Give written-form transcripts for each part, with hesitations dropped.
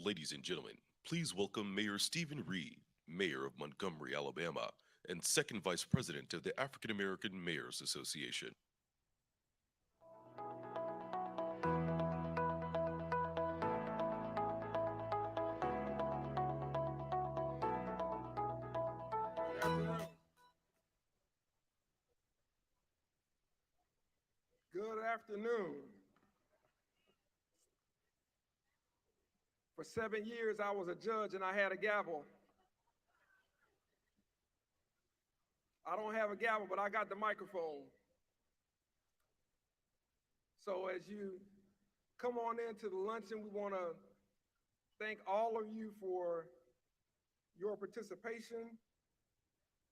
Ladies and gentlemen, please welcome Mayor Stephen Reed, Mayor of Montgomery, Alabama, and second Vice President of the African American Mayors Association. Afternoon. Good afternoon. For 7 years, I was a judge and I had a gavel. I don't have a gavel, but I got the microphone. So as you come on into the luncheon, we want to thank all of you for your participation.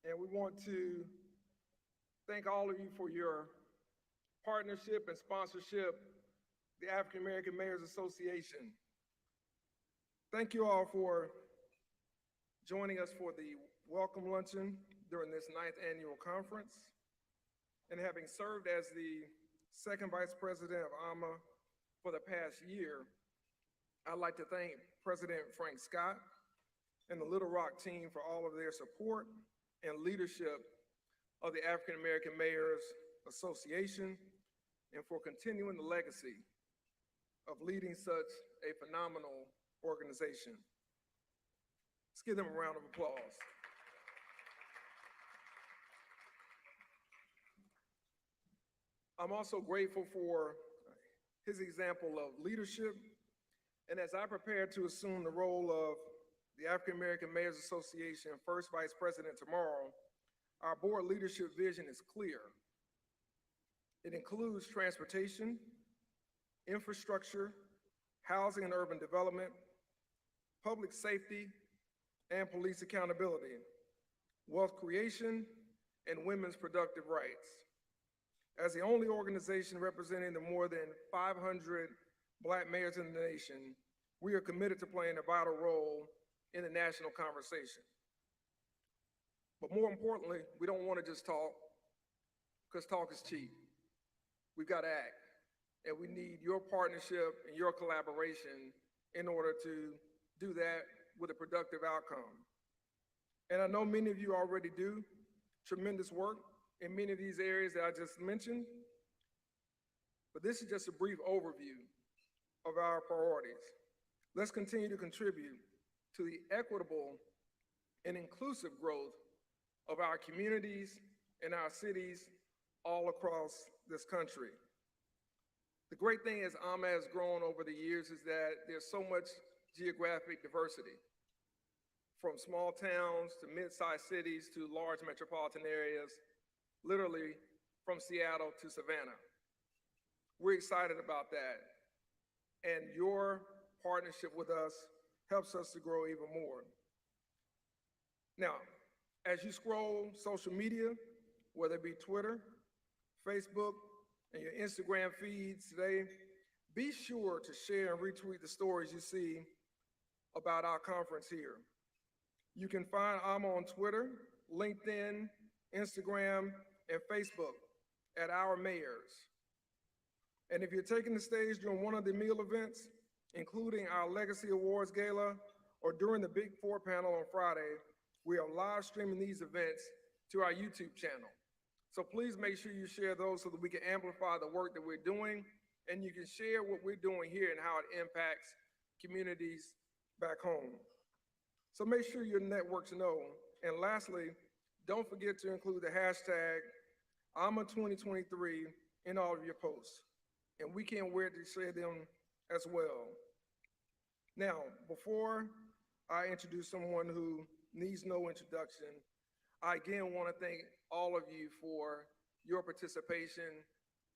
And we want to thank all of you for your partnership and sponsorship, the African American Mayors Association. Thank you all for joining us for the welcome luncheon during this 9th annual conference. And having served as the second vice president of AAMA for the past year, I'd like to thank President Frank Scott and the Little Rock team for all of their support and leadership of the African American Mayors Association and for continuing the legacy of leading such a phenomenal organization. Let's give them a round of applause. I'm also grateful for his example of leadership. And as I prepare to assume the role of the African American Mayors Association first vice president tomorrow, our board leadership vision is clear. It includes transportation, infrastructure, housing and urban development, public safety, and police accountability, wealth creation, and women's productive rights. As the only organization representing the more than 500 Black mayors in the nation, we are committed to playing a vital role in the national conversation. But more importantly, we don't want to just talk, because talk is cheap. We've got to act, and we need your partnership and your collaboration in order to do that with a productive outcome. And I know many of you already do tremendous work in many of these areas that I just mentioned, but this is just a brief overview of our priorities. Let's continue to contribute to the equitable and inclusive growth of our communities and our cities all across this country. The great thing as AAMA has grown over the years is that there's so much geographic diversity, from small towns to mid-sized cities to large metropolitan areas, literally from Seattle to Savannah. We're excited about that. And your partnership with us helps us to grow even more. Now, as you scroll social media, whether it be Twitter, Facebook, and your Instagram feeds today, be sure to share and retweet the stories you see about our conference here. You can find AAMA on Twitter, LinkedIn, Instagram, and Facebook at Our Mayors. And if you're taking the stage during one of the meal events, including our Legacy Awards Gala or during the Big Four panel on Friday, we are live streaming these events to our YouTube channel. So please make sure you share those so that we can amplify the work that we're doing, and you can share what we're doing here and how it impacts communities back home. So make sure your networks know. And lastly, don't forget to include the hashtag AAMA2023 in all of your posts. And we can't wait to share them as well. Now, before I introduce someone who needs no introduction, I again want to thank all of you for your participation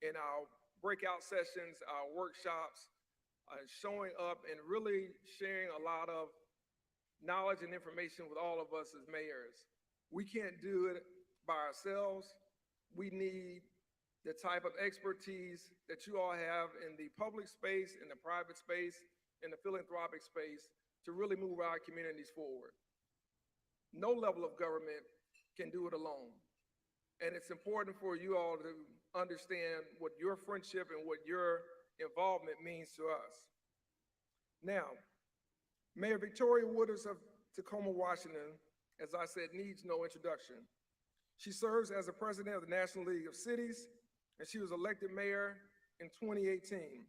in our breakout sessions, our workshops, showing up and really sharing a lot of knowledge and information with all of us as mayors. We can't do it by ourselves. We need the type of expertise that you all have in the public space, in the private space, in the philanthropic space to really move our communities forward. No level of government can do it alone. And it's important for you all to understand what your friendship and what your involvement means to us. Now, Mayor Victoria Wooders of Tacoma, Washington, as I said, needs no introduction. She serves as the president of the National League of Cities, and she was elected mayor in 2018.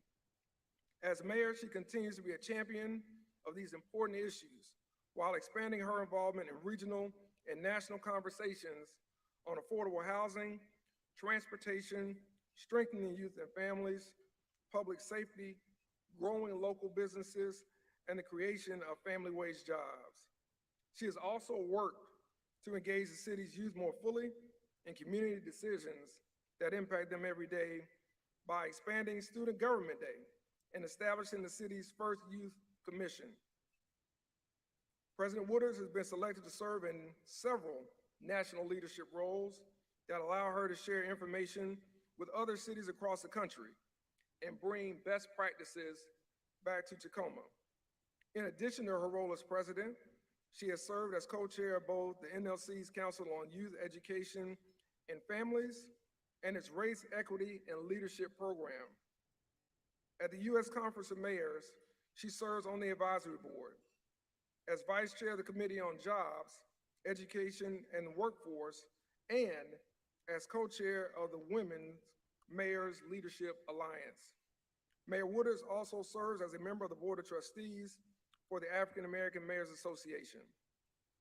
As mayor, she continues to be a champion of these important issues while expanding her involvement in regional and national conversations on affordable housing, transportation, strengthening youth and families, public safety, growing local businesses, and the creation of family wage jobs. She has also worked to engage the city's youth more fully in community decisions that impact them every day by expanding Student Government Day and establishing the city's first youth commission. President Wooders has been selected to serve in several national leadership roles that allow her to share information with other cities across the country and bring best practices back to Tacoma. In addition to her role as president, she has served as co-chair of both the NLC's Council on Youth Education and Families and its Race, Equity, and Leadership program. At the U.S. Conference of Mayors, she serves on the advisory board. As vice chair of the Committee on Jobs, Education, and the Workforce, and as co-chair of the Women's Mayors Leadership Alliance. Mayor Wooders also serves as a member of the Board of Trustees for the African American Mayors Association.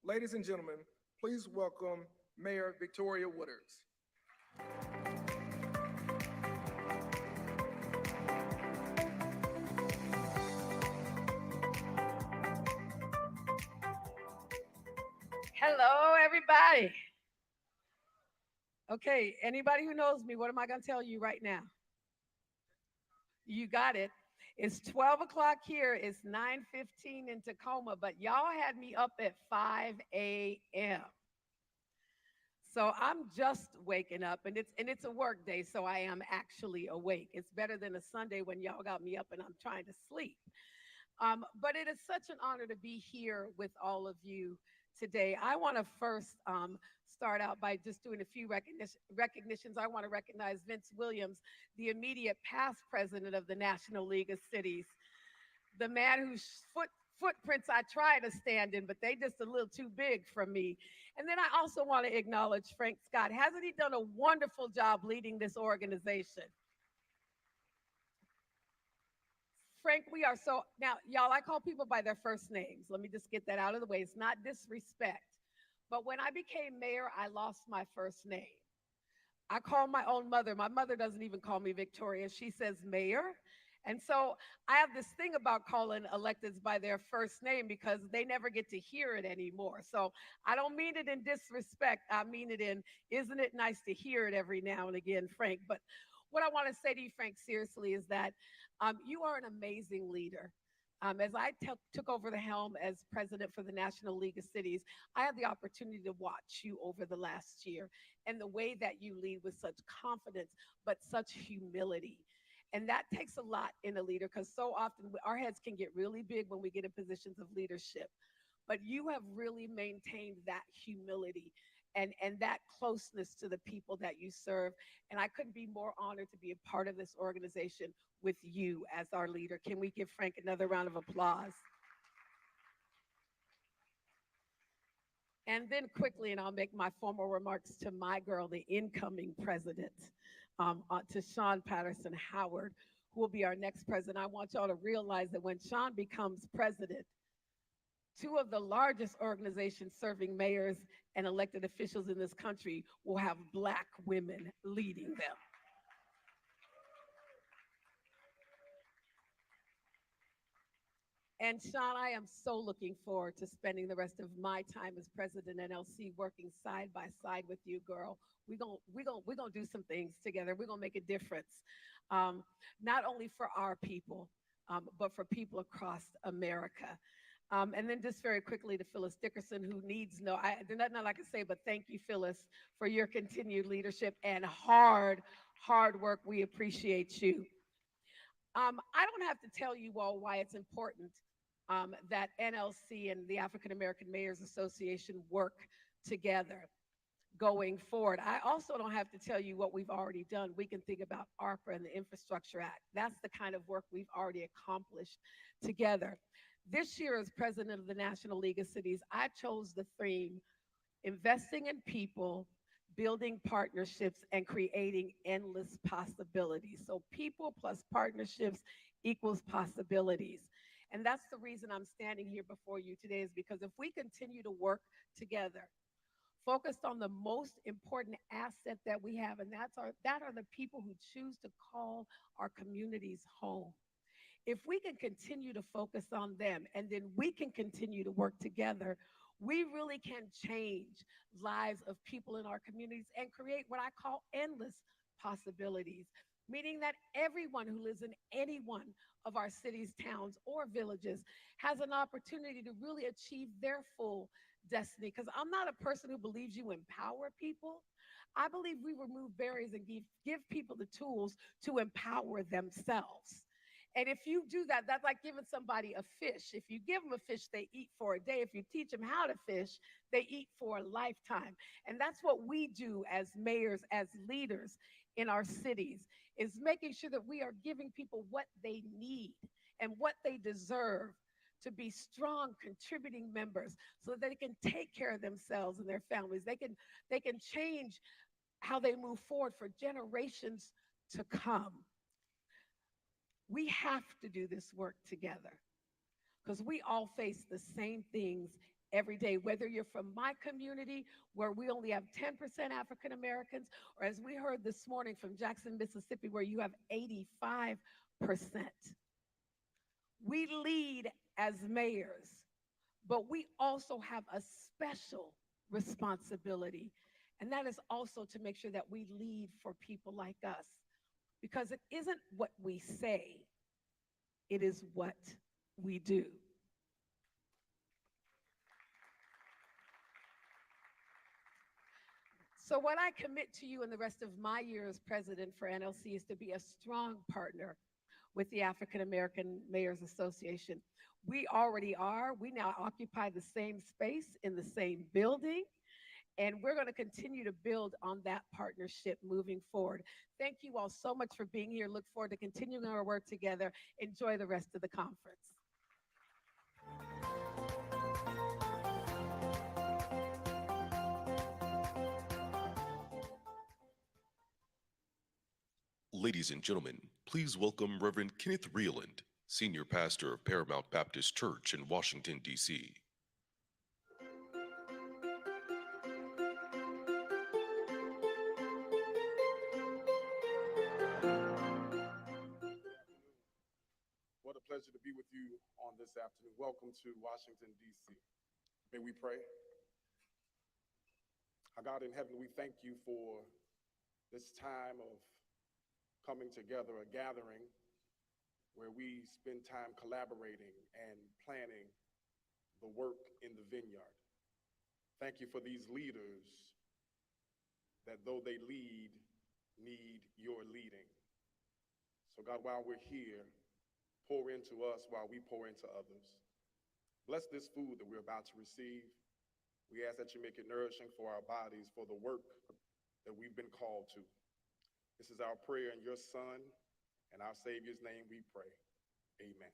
Ladies and gentlemen, please welcome Mayor Victoria Wooders. Hello, everybody. Okay, anybody who knows me, what am I going to tell you right now? You got it. It's 12 o'clock here. It's 9:15 in Tacoma, but y'all had me up at 5 a.m. So I'm just waking up, and it's a work day, so I am actually awake. It's better than a Sunday when y'all got me up and I'm trying to sleep. But it is such an honor to be here with all of you today. I want to first start out by just doing a few recognitions. I want to recognize Vince Williams, the immediate past president of the National League of Cities, the man whose footprints I try to stand in, but they just a little too big for me. And then I also want to acknowledge Frank Scott. Hasn't he done a wonderful job leading this organization? Frank, we are so, now, y'all, I call people by their first names. Let me just get that out of the way. It's not disrespect. But when I became mayor, I lost my first name. I call my own mother. My mother doesn't even call me Victoria. She says mayor. And so I have this thing about calling electeds by their first name because they never get to hear it anymore. So I don't mean it in disrespect. I mean it in, isn't it nice to hear it every now and again, Frank? But what I want to say to you, Frank, seriously, is that you are an amazing leader. As I took over the helm as president for the National League of Cities, I had the opportunity to watch you over the last year and the way that you lead with such confidence, but such humility. And that takes a lot in a leader because so often our heads can get really big when we get in positions of leadership. But you have really maintained that humility and that closeness to the people that you serve. And I couldn't be more honored to be a part of this organization with you as our leader. Can we give Frank another round of applause? And then quickly, and I'll make my formal remarks to my girl, the incoming president, to Sean Patterson Howard, who will be our next president. I want y'all to realize that when Sean becomes president, two of the largest organizations serving mayors and elected officials in this country will have Black women leading them. And Sean, I am so looking forward to spending the rest of my time as president NLC working side by side with you, girl. We're gonna do some things together. We're gonna make a difference, not only for our people, but for people across America. And then just very quickly to Phyllis Dickerson, who needs there's nothing I can say, but thank you, Phyllis, for your continued leadership and hard work. We appreciate you. I don't have to tell you all why it's important that NLC and the African American Mayors Association work together going forward. I also don't have to tell you what we've already done. We can think about ARPA and the Infrastructure Act. That's the kind of work we've already accomplished together. This year, as president of the National League of Cities, I chose the theme, investing in people, building partnerships, and creating endless possibilities. So people plus partnerships equals possibilities. And that's the reason I'm standing here before you today, is because if we continue to work together, focused on the most important asset that we have, and that are the people who choose to call our communities home. If we can continue to focus on them and then we can continue to work together, we really can change lives of people in our communities and create what I call endless possibilities, meaning that everyone who lives in any one of our cities, towns, or villages has an opportunity to really achieve their full destiny. Because I'm not a person who believes you empower people. I believe we remove barriers and give people the tools to empower themselves. And if you do that, that's like giving somebody a fish. If you give them a fish, they eat for a day. If you teach them how to fish, they eat for a lifetime. And that's what we do as mayors, as leaders in our cities, is making sure that we are giving people what they need and what they deserve to be strong, contributing members so that they can take care of themselves and their families. They can change how they move forward for generations to come. We have to do this work together because we all face the same things every day, whether you're from my community where we only have 10% African Americans, or as we heard this morning from Jackson, Mississippi, where you have 85%. We lead as mayors, but we also have a special responsibility, and that is also to make sure that we lead for people like us. Because it isn't what we say, it is what we do. So what I commit to you in the rest of my year as president for NLC is to be a strong partner with the African American Mayors Association. We already are. We now occupy the same space in the same building. And we're going to continue to build on that partnership moving forward. Thank you all so much for being here. Look forward to continuing our work together. Enjoy the rest of the conference. Ladies and gentlemen, please welcome Reverend Kenneth Reeland, Senior Pastor of Paramount Baptist Church in Washington, D.C. welcome to Washington, D.C. May we pray? Our God in heaven, we thank you for this time of coming together, a gathering where we spend time collaborating and planning the work in the vineyard. Thank you for these leaders that, though they lead, need your leading. So God, while we're here, pour into us while we pour into others. Bless this food that we're about to receive. We ask that you make it nourishing for our bodies, for the work that we've been called to. This is our prayer in your Son and our Savior's name we pray. Amen.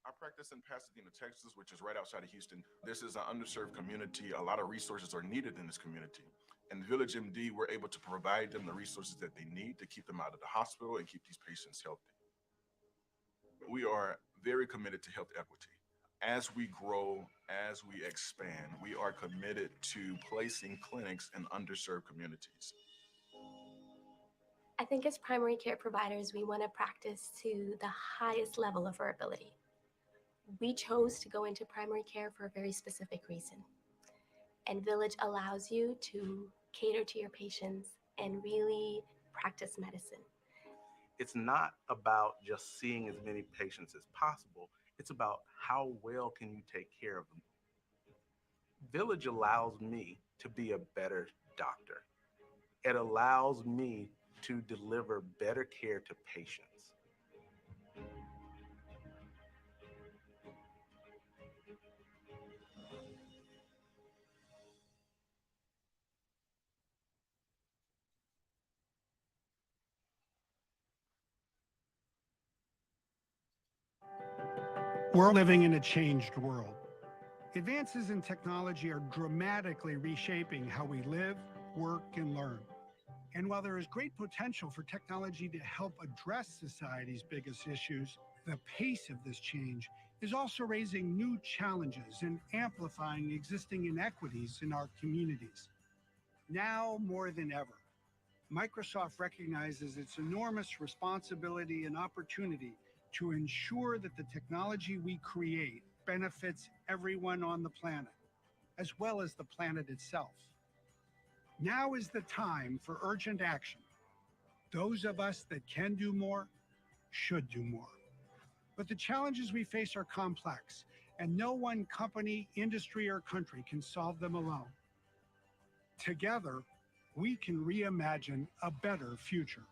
I practice in Pasadena, Texas, which is right outside of Houston. This is an underserved community. A lot of resources are needed in this community. And Village MD, we're able to provide them the resources that they need to keep them out of the hospital and keep these patients healthy. We are very committed to health equity. As we grow, as we expand, we are committed to placing clinics in underserved communities. I think as primary care providers, we want to practice to the highest level of our ability. We chose to go into primary care for a very specific reason. And Village allows you to cater to your patients and really practice medicine. It's not about just seeing as many patients as possible. It's about how well can you take care of them. Village allows me to be a better doctor. It allows me to deliver better care to patients. We're living in a changed world. Advances in technology are dramatically reshaping how we live, work, and learn. And while there is great potential for technology to help address society's biggest issues, the pace of this change is also raising new challenges and amplifying existing inequities in our communities. Now more than ever, Microsoft recognizes its enormous responsibility and opportunity to ensure that the technology we create benefits everyone on the planet, as well as the planet itself. Now is the time for urgent action. Those of us that can do more should do more. But the challenges we face are complex, and no one company, industry, or country can solve them alone. Together, we can reimagine a better future.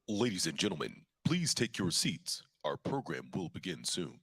Ladies and gentlemen, please take your seats. Our program will begin soon.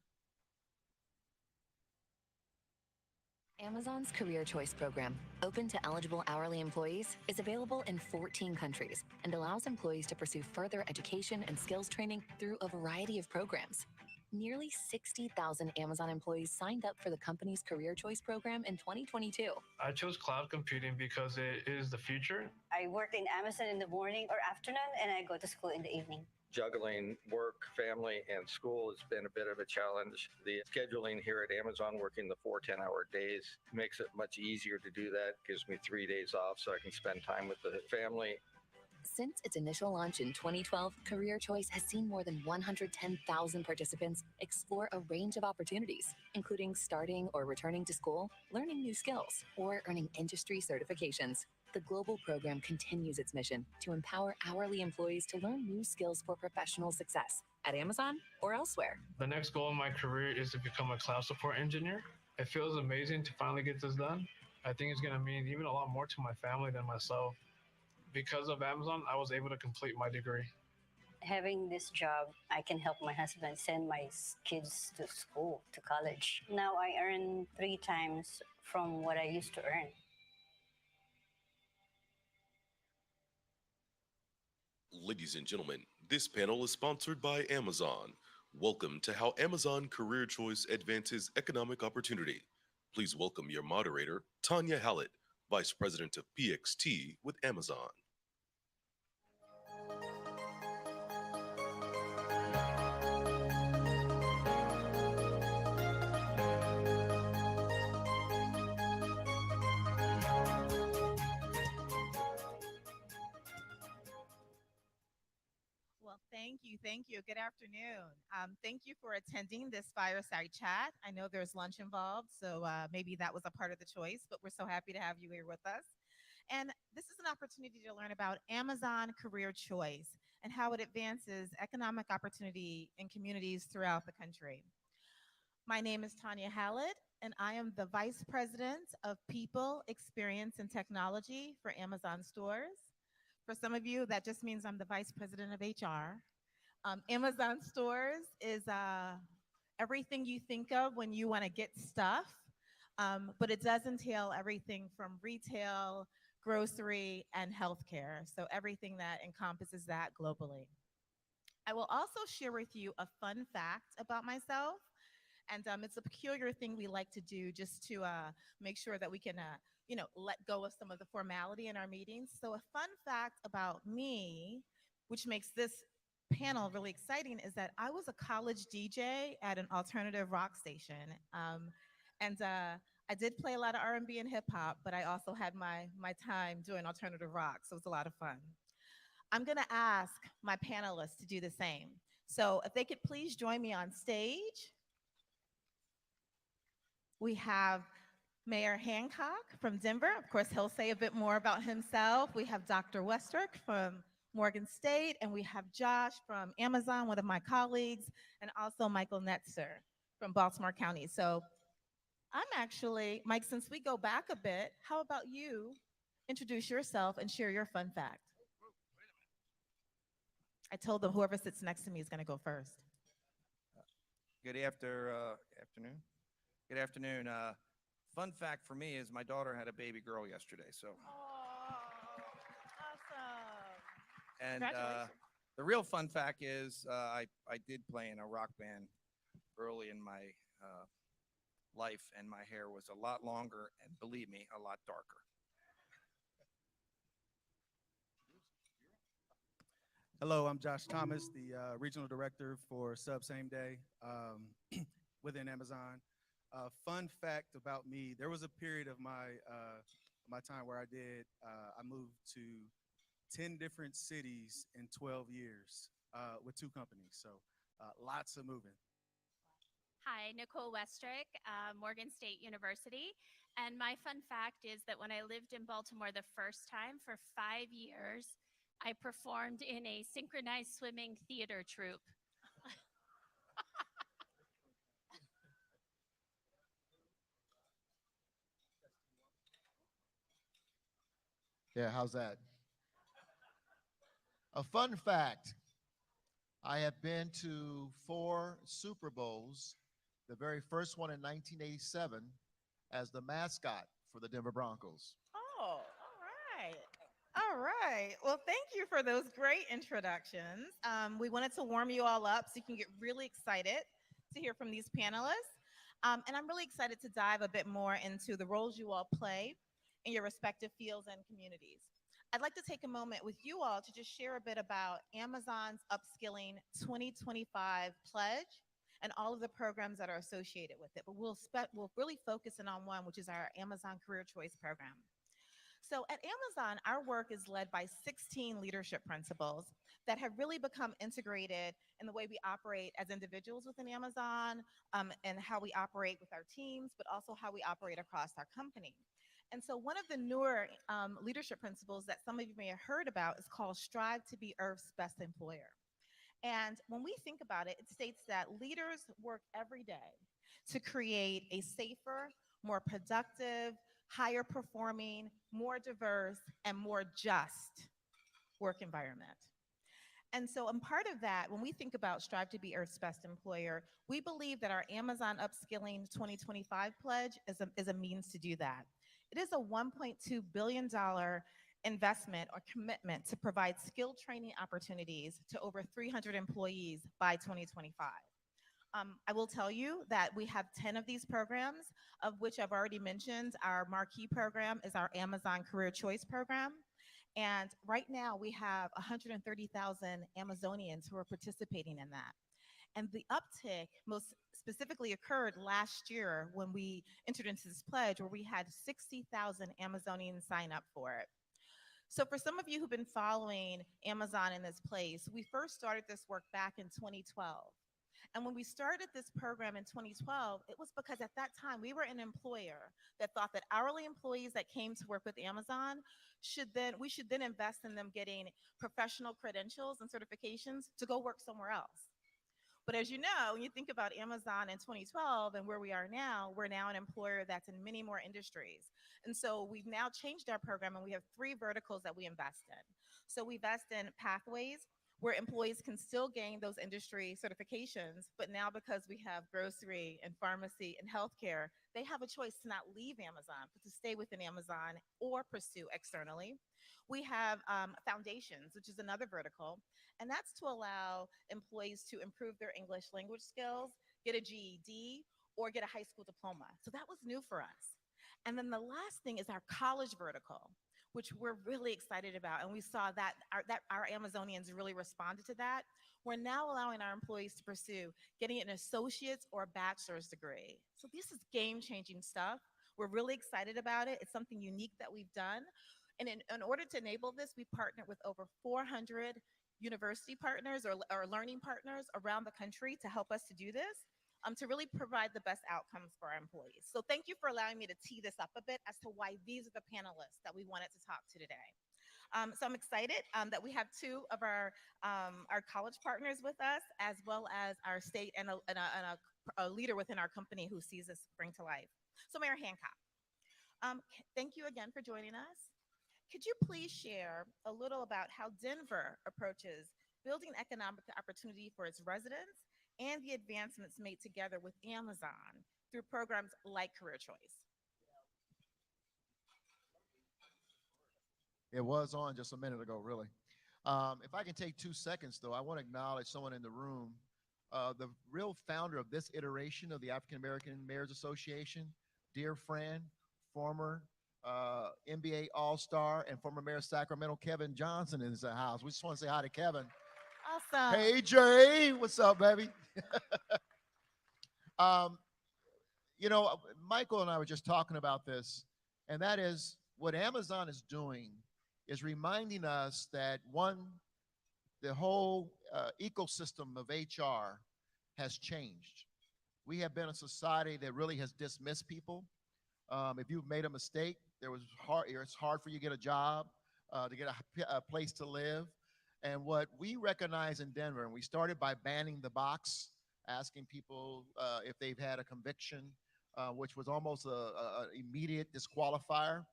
Amazon's Career Choice program, open to eligible hourly employees, is available in 14 countries and allows employees to pursue further education and skills training through a variety of programs. Nearly 60,000 Amazon employees signed up for the company's Career Choice program in 2022. I chose cloud computing because it is the future. I work in Amazon in the morning or afternoon, and I go to school in the evening. Juggling work, family, and school has been a bit of a challenge. The scheduling here at Amazon, working the 4 10-hour days, makes it much easier to do that. Gives me 3 days off so I can spend time with the family. Since its initial launch in 2012, Career Choice has seen more than 110,000 participants explore a range of opportunities, including starting or returning to school, learning new skills, or earning industry certifications. The global program continues its mission to empower hourly employees to learn new skills for professional success at Amazon or elsewhere. The next goal in my career is to become a cloud support engineer. It feels amazing to finally get this done. I think it's going to mean even a lot more to my family than myself. Because of Amazon, I was able to complete my degree. Having this job, I can help my husband send my kids to school, to college. Now I earn 3 times from what I used to earn. Ladies and gentlemen, this panel is sponsored by Amazon. Welcome to How Amazon Career Choice Advances Economic Opportunity. Please welcome your moderator, Tanya Hallett, Vice President of PXT with Amazon. Well, thank you. Thank you. Good afternoon. Thank you for attending this fireside chat. I know there's lunch involved, so maybe that was a part of the choice, but we're so happy to have you here with us. And this is an opportunity to learn about Amazon Career Choice and how it advances economic opportunity in communities throughout the country. My name is Tanya Hallett, and I am the Vice President of People, Experience, and Technology for Amazon Stores. For some of you, that just means I'm the Vice President of HR. Amazon Stores is everything you think of when you want to get stuff, but it does entail everything from retail, grocery, and healthcare. So everything that encompasses that globally. I will also share with you a fun fact about myself. And it's a peculiar thing we like to do just to make sure that we can, let go of some of the formality in our meetings. So a fun fact about me, which makes this panel really exciting, is that I was a college DJ at an alternative rock station. I did play a lot of R&B and hip hop, but I also had my time doing alternative rock, so it's a lot of fun. I'm gonna ask my panelists to do the same. So if they could please join me on stage. We have Mayor Hancock from Denver. Of course, he'll say a bit more about himself. We have Dr. Westrick from Morgan State, and we have Josh from Amazon, one of my colleagues, and also Michael Netzer from Baltimore County. So I'm actually, Mike, since we go back a bit, how about you introduce yourself and share your fun fact? I told them whoever sits next to me is going to go first. Good afternoon. Good afternoon. Fun fact for me is my daughter had a baby girl yesterday. So. Oh, awesome. And Congratulations. the real fun fact is I did play in a rock band early in my life, and my hair was a lot longer and, believe me, a lot darker. Hello, I'm Josh Thomas, the Regional Director for Sub Same Day within Amazon. Fun fact about me, there was a period of my time where I moved to 10 different cities in 12 years with 2 companies, so lots of moving. Hi, Nicole Westrick, Morgan State University. And my fun fact is that when I lived in Baltimore the first time for 5 years, I performed in a synchronized swimming theater troupe. Yeah, how's that? A fun fact, I have been to 4 Super Bowls, the very first one in 1987 as the mascot for the Denver Broncos. Oh, all right. All right. Well, thank you for those great introductions. We wanted to warm you all up so you can get really excited to hear from these panelists. And I'm really excited to dive a bit more into the roles you all play in your respective fields and communities. I'd like to take a moment with you all to just share a bit about Amazon's Upskilling 2025 pledge and all of the programs that are associated with it. But we'll really focus in on one, which is our Amazon Career Choice program. So at Amazon, our work is led by 16 leadership principles that have really become integrated in the way we operate as individuals within Amazon, and how we operate with our teams, but also how we operate across our company. And so one of the newer leadership principles that some of you may have heard about is called Strive to be Earth's Best Employer. And when we think about it, it states that leaders work every day to create a safer, more productive, higher performing, more diverse, and more just work environment. And so, a part of that, when we think about Strive to be Earth's Best Employer, we believe that our Amazon Upskilling 2025 pledge is a means to do that. It is a $1.2 billion investment or commitment to provide skill training opportunities to over 300 employees by 2025. I will tell you that we have 10 of these programs, of which I've already mentioned. Our marquee program is our Amazon Career Choice program. And right now we have 130,000 Amazonians who are participating in that. And the uptick most specifically occurred last year when we entered into this pledge, where we had 60,000 Amazonians sign up for it. So for some of you who've been following Amazon in this place, we first started this work back in 2012. And when we started this program in 2012, it was because at that time we were an employer that thought that hourly employees that came to work with Amazon we should then invest in them getting professional credentials and certifications to go work somewhere else. But as you know, when you think about Amazon in 2012 and where we are now, we're now an employer that's in many more industries. And so we've now changed our program, and we have 3 verticals that we invest in. So we invest in pathways, where employees can still gain those industry certifications, but now because we have grocery and pharmacy and healthcare, they have a choice to not leave Amazon, but to stay within Amazon or pursue externally. We have foundations, which is another vertical, and that's to allow employees to improve their English language skills, get a GED, or get a high school diploma. So that was new for us. And then the last thing is our college vertical, which we're really excited about. And we saw that our Amazonians really responded to that. We're now allowing our employees to pursue getting an associate's or a bachelor's degree. So this is game-changing stuff. We're really excited about it. It's something unique that we've done. And in order to enable this, we partnered with over 400 university partners or learning partners around the country to help us to do this, to really provide the best outcomes for our employees. So thank you for allowing me to tee this up a bit as to why these are the panelists that we wanted to talk to today. So I'm excited that we have 2 of our college partners with us, as well as our state and a leader within our company who sees this bring to life. So Mayor Hancock, thank you again for joining us. Could you please share a little about how Denver approaches building economic opportunity for its residents and the advancements made together with Amazon through programs like Career Choice? It was on just a minute ago, really. If I can take 2 seconds, though, I want to acknowledge someone in the room, the real founder of this iteration of the African American Mayors Association, dear friend, former NBA All-Star and former mayor of Sacramento, Kevin Johnson, is in the house. We just want to say hi to Kevin. Awesome. Hey, Jay. What's up, baby? You know, Michael and I were just talking about this, and that is what Amazon is doing is reminding us that, one, the whole ecosystem of HR has changed. We have been a society that really has dismissed people. If you've made a mistake, it's hard for you to get a job, to get a place to live. And what we recognize in Denver, and we started by banning the box, asking people if they've had a conviction, which was almost an immediate disqualifier,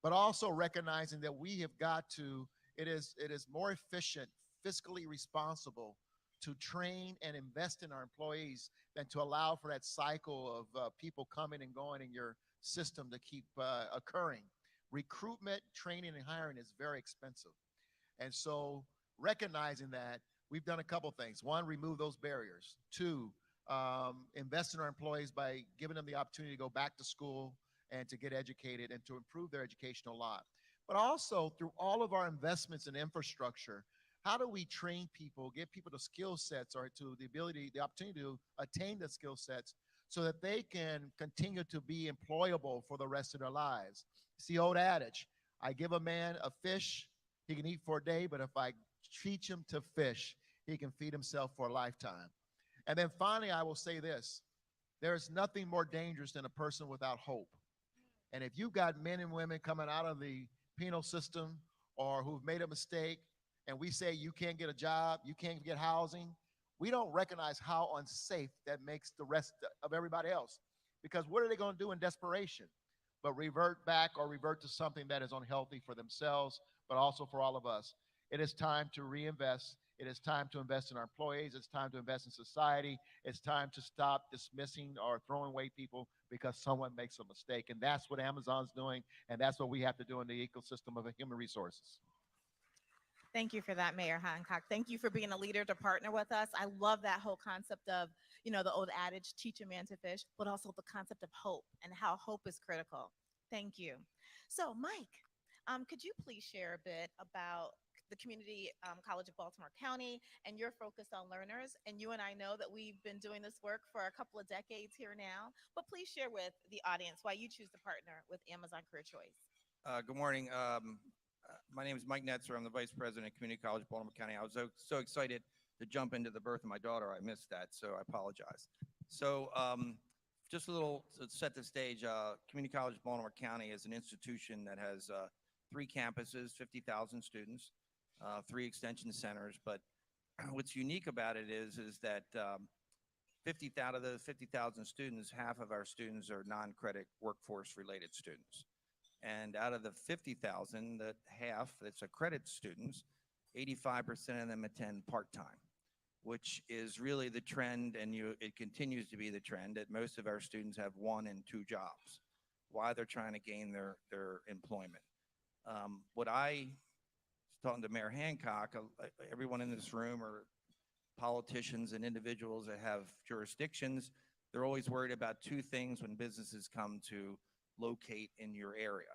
but also recognizing that we have got to, it is more efficient, fiscally responsible to train and invest in our employees than to allow for that cycle of people coming and going in your system to keep occurring. Recruitment, training, and hiring is very expensive. And so recognizing that, we've done a couple things. One, remove those barriers. Two, invest in our employees by giving them the opportunity to go back to school and to get educated and to improve their educational lot. But also through all of our investments in infrastructure, how do we train people, give people the skill sets or to the opportunity to attain the skill sets so that they can continue to be employable for the rest of their lives? It's the old adage, I give a man a fish, he can eat for a day, but if I teach him to fish, he can feed himself for a lifetime. And then finally, I will say this, there is nothing more dangerous than a person without hope. And if you've got men and women coming out of the penal system or who've made a mistake, and we say you can't get a job, you can't get housing, we don't recognize how unsafe that makes the rest of everybody else. Because what are they going to do in desperation? But revert back or revert to something that is unhealthy for themselves, but also for all of us. It is time to reinvest. It is time to invest in our employees. It's time to invest in society. It's time to stop dismissing or throwing away people because someone makes a mistake. And that's what Amazon's doing, and that's what we have to do in the ecosystem of human resources. Thank you for that, Mayor Hancock. Thank you for being a leader to partner with us. I love that whole concept of, the old adage, teach a man to fish, but also the concept of hope and how hope is critical. Thank you. So, Mike, could you please share a bit about the Community College of Baltimore County and your focus on learners? And you and I know that we've been doing this work for a couple of decades here now, but please share with the audience why you choose to partner with Amazon Career Choice. Good morning. My name is Mike Netzer. I'm the Vice President of Community College, Baltimore County. I was so excited to jump into the birth of my daughter. I missed that, so I apologize. So just a little to set the stage, Community College, Baltimore County is an institution that has 3 campuses, 50,000 students, 3 extension centers. But what's unique about it is that 50 out of those 50,000 students, half of our students are non-credit workforce related students. And out of the 50,000, that half that's accredited students, 85% of them attend part-time, which is really the trend, and it continues to be the trend that most of our students have 1 and 2 jobs while they're trying to gain their employment. What I was talking to Mayor Hancock, everyone in this room are politicians and individuals that have jurisdictions. They're always worried about 2 things when businesses come to locate in your area.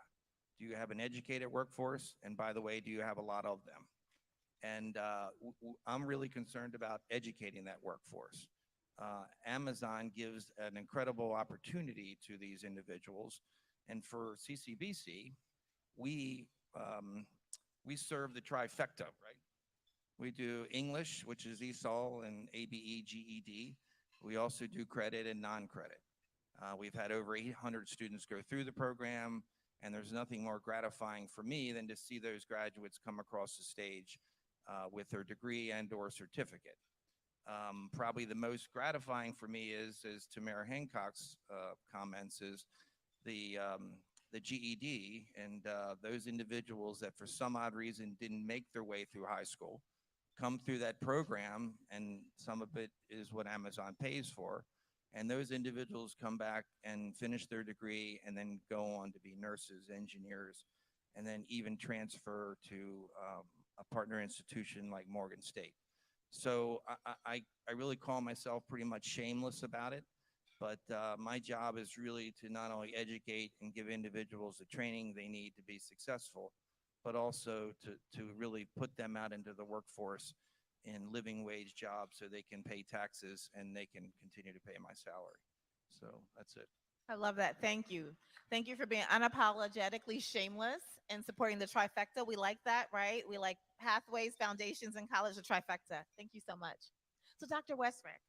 Do you have an educated workforce? And by the way, do you have a lot of them? And I'm really concerned about educating that workforce. Amazon gives an incredible opportunity to these individuals. And for CCBC, we serve the trifecta, right? We do English, which is ESOL and ABE, GED. We also do credit and non-credit. We've had over 800 students go through the program, and there's nothing more gratifying for me than to see those graduates come across the stage with their degree and or certificate. Probably the most gratifying for me is to Mayor Hancock's comments, is the GED and those individuals that for some odd reason didn't make their way through high school, come through that program, and some of it is what Amazon pays for. And those individuals come back and finish their degree and then go on to be nurses, engineers, and then even transfer to a partner institution like Morgan State. So I really call myself pretty much shameless about it, but my job is really to not only educate and give individuals the training they need to be successful, but also to really put them out into the workforce in living wage jobs so they can pay taxes and they can continue to pay my salary. So that's it. I love that. Thank you. Thank you for being unapologetically shameless and supporting the trifecta. We like that, right? We like pathways, foundations, and college, the trifecta. Thank you so much. So Dr. Westreich,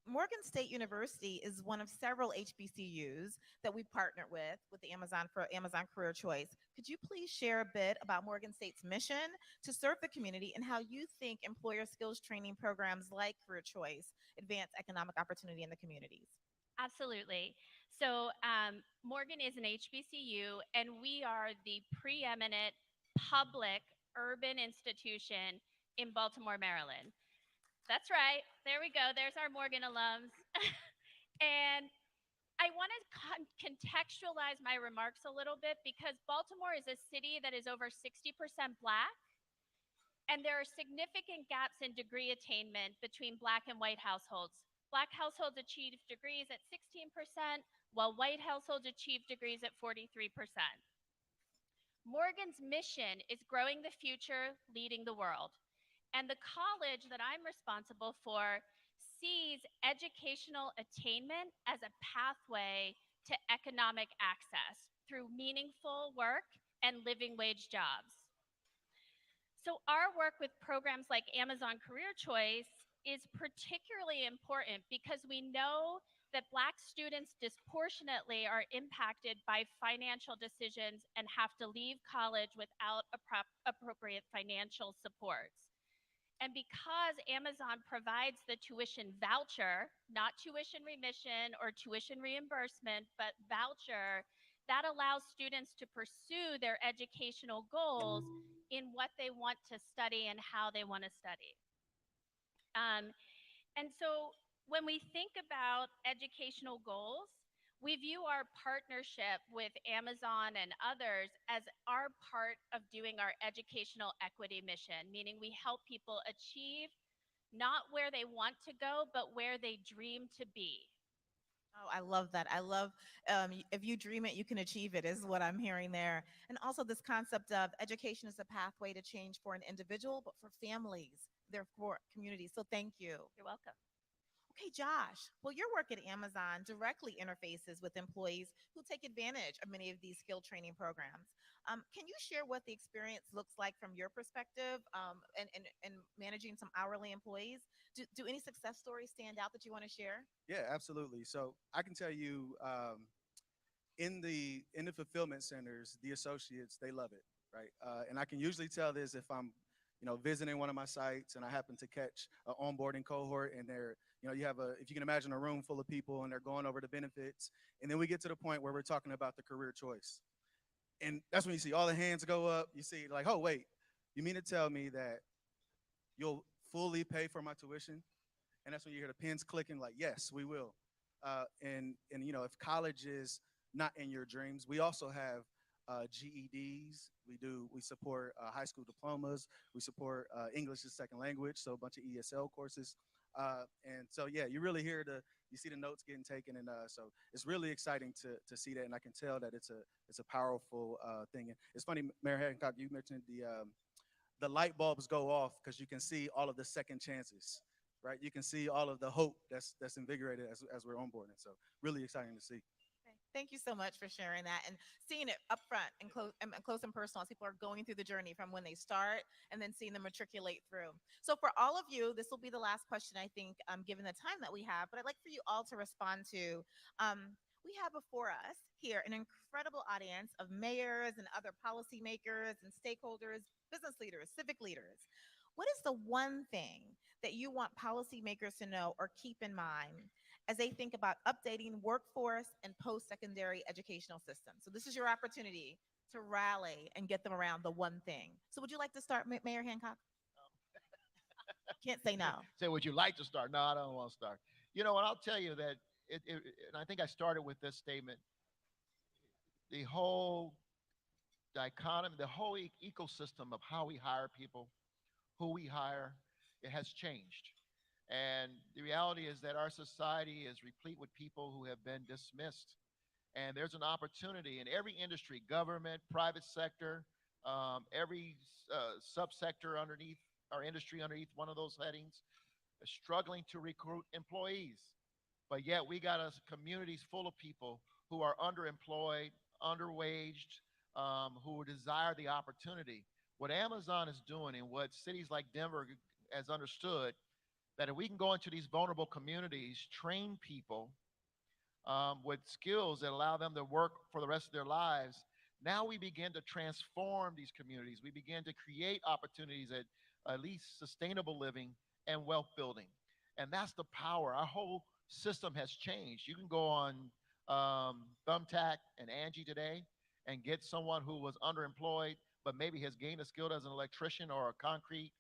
Morgan State University is one of several HBCUs that we partnered with the Amazon for Amazon Career Choice. Could you please share a bit about Morgan State's mission to serve the community and how you think employer skills training programs like Career Choice advance economic opportunity in the communities? Absolutely. So Morgan is an HBCU, and we are the preeminent public urban institution in Baltimore, Maryland. That's right. There we go. There's our Morgan alums. And I want to contextualize my remarks a little bit because Baltimore is a city that is over 60% Black, and there are significant gaps in degree attainment between Black and white households. Black households achieve degrees at 16%, while white households achieve degrees at 43%. Morgan's mission is growing the future, leading the world. And the college that I'm responsible for sees educational attainment as a pathway to economic access through meaningful work and living wage jobs. So our work with programs like Amazon Career Choice is particularly important because we know that Black students disproportionately are impacted by financial decisions and have to leave college without appropriate financial supports. And because Amazon provides the tuition voucher, not tuition remission or tuition reimbursement, but voucher, that allows students to pursue their educational goals in what they want to study and how they want to study. And so when we think about educational goals, we view our partnership with Amazon and others as our part of doing our educational equity mission, meaning we help people achieve not where they want to go, but where they dream to be. Oh, I love that. I love if you dream it, you can achieve it, is what I'm hearing there. And also, this concept of education is a pathway to change for an individual, but for families, therefore communities. So, thank you. You're welcome. Okay, Josh. Well, your work at Amazon directly interfaces with employees who take advantage of many of these skill training programs. Can you share what the experience looks like from your perspective and managing some hourly employees? Do any success stories stand out that you want to share? Yeah, absolutely. So I can tell you, in the fulfillment centers, the associates, they love it, right? And I can usually tell this if I'm, visiting one of my sites and I happen to catch an onboarding cohort, and they're, you have if you can imagine a room full of people and they're going over the benefits, and then we get to the point where we're talking about the career choice. And that's when you see all the hands go up. You see like, oh, wait, you mean to tell me that you'll fully pay for my tuition? And that's when you hear the pens clicking, like, yes, we will. And if college is not in your dreams, we also have GEDs. We support high school diplomas. We support English as a second language, so a bunch of ESL courses. And so, yeah, you really you see the notes getting taken, and so it's really exciting to see that, and I can tell that it's a powerful thing. And it's funny, Mayor Hancock, you mentioned the light bulbs go off because you can see all of the second chances, right? You can see all of the hope that's invigorated as we're onboarding. So really exciting to see. Thank you so much for sharing that and seeing it up front and close and personal as people are going through the journey from when they start and then seeing them matriculate through. So for all of you, this will be the last question, I think, given the time that we have, but I'd like for you all to respond to. We have before us here an incredible audience of mayors and other policymakers and stakeholders, business leaders, civic leaders. What is the one thing that you want policymakers to know or keep in mind as they think about updating workforce and post-secondary educational systems? So this is your opportunity to rally and get them around the one thing. So would you like to start, Mayor Hancock? Can't say no. Say, would you like to start? No, I don't want to start. And I'll tell you that, and I think I started with this statement, the whole dichotomy, the whole ecosystem of how we hire people, who we hire, it has changed. And the reality is that our society is replete with people who have been dismissed. And there's an opportunity in every industry, government, private sector, every subsector underneath our industry, underneath one of those headings, is struggling to recruit employees. But yet we got communities full of people who are underemployed, underwaged, who desire the opportunity. What Amazon is doing and what cities like Denver has understood, that if we can go into these vulnerable communities, train people with skills that allow them to work for the rest of their lives, now we begin to transform these communities. We begin to create opportunities at least sustainable living and wealth building. And that's the power. Our whole system has changed. You can go on Thumbtack and Angie today and get someone who was underemployed, but maybe has gained a skill as an electrician or a concrete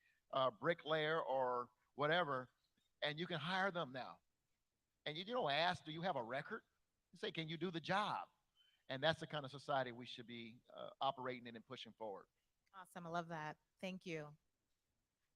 bricklayer or whatever, and you can hire them now. And you don't ask, do you have a record? You say, can you do the job? And that's the kind of society we should be operating in and pushing forward. Awesome. I love that. Thank you.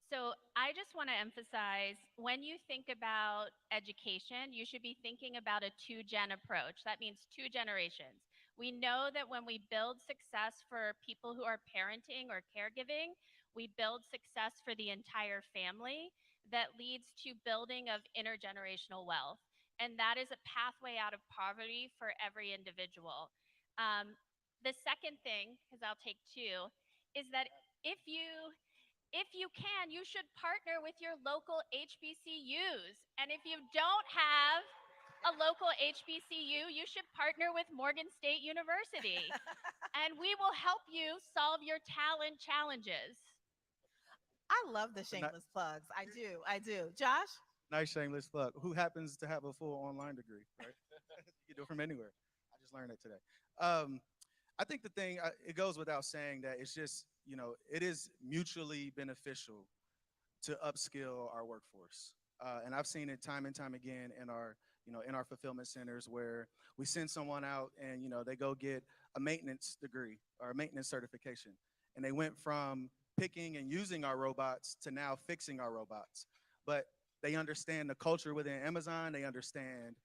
So I just want to emphasize when you think about education, you should be thinking about a two-gen approach. That means two generations. We know that when we build success for people who are parenting or caregiving, we build success for the entire family that leads to building of intergenerational wealth. And that is a pathway out of poverty for every individual. The second thing, because I'll take two, is that if you can, you should partner with your local HBCUs. And if you don't have a local HBCU, you should partner with Morgan State University. And we will help you solve your talent challenges. I love the shameless plugs. I do. I do. Josh? Nice shameless plug. Who happens to have a full online degree, right? You can do it from anywhere. I just learned it today. I think the thing, it goes without saying that it's just, it is mutually beneficial to upskill our workforce. And I've seen it time and time again in our fulfillment centers where we send someone out and, they go get a maintenance degree or a maintenance certification. And they went from picking and using our robots to now fixing our robots. But they understand the culture within Amazon. They understand,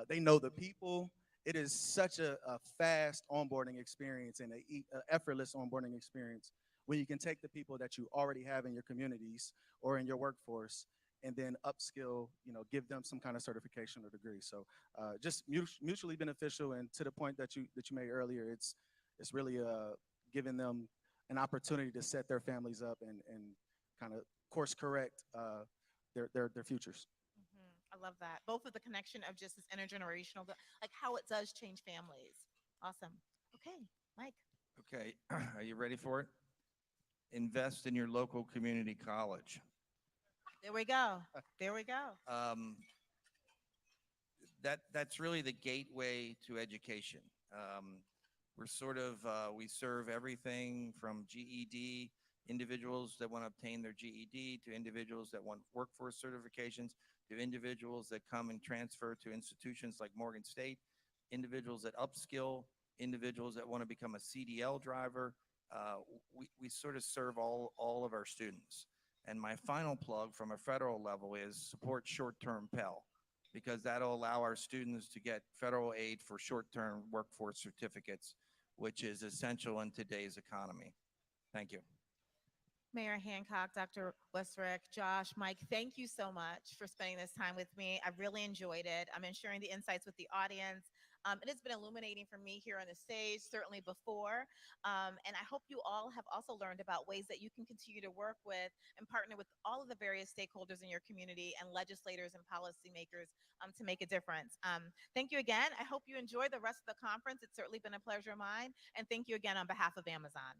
they know the people. It is such a fast onboarding experience and an effortless onboarding experience when you can take the people that you already have in your communities or in your workforce and then upskill, give them some kind of certification or degree. So just mutually beneficial. And to the point that you made earlier, it's really giving them an opportunity to set their families up and kind of course correct their futures. I love that. Both with the connection of just this intergenerational, like how it does change families. Awesome. Okay, Mike. Okay, are you ready for it? Invest in your local community college. There we go. There we go. That's really the gateway to education. We're sort of, we serve everything from GED, individuals that want to obtain their GED, to individuals that want workforce certifications, to individuals that come and transfer to institutions like Morgan State, individuals that upskill, individuals that want to become a CDL driver. We sort of serve all of our students. And my final plug from a federal level is support short-term Pell, because that'll allow our students to get federal aid for short-term workforce certificates, which is essential in today's economy. Thank you. Mayor Hancock, Dr. Westerick, Josh, Mike, thank you so much for spending this time with me. I really enjoyed it. I'm sharing the insights with the audience. It has been illuminating for me here on the stage, certainly before. And I hope you all have also learned about ways that you can continue to work with and partner with all of the various stakeholders in your community and legislators and policymakers to make a difference. Thank you again. I hope you enjoy the rest of the conference. It's certainly been a pleasure of mine. And thank you again on behalf of Amazon.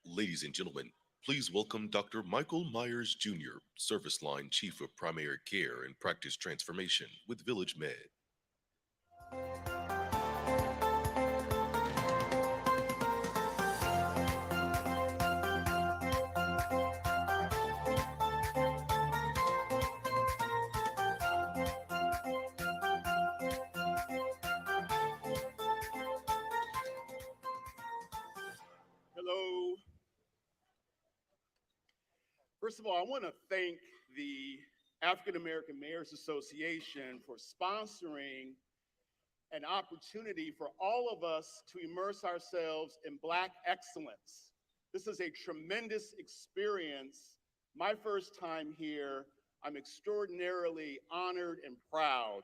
Ladies and gentlemen, please welcome Dr. Michael Myers Jr., Service Line Chief of Primary Care and Practice Transformation with Village Med. Hello. First of all, I want to thank the African American Mayors Association for sponsoring an opportunity for all of us to immerse ourselves in Black excellence. This is a tremendous experience. My first time here, I'm extraordinarily honored and proud.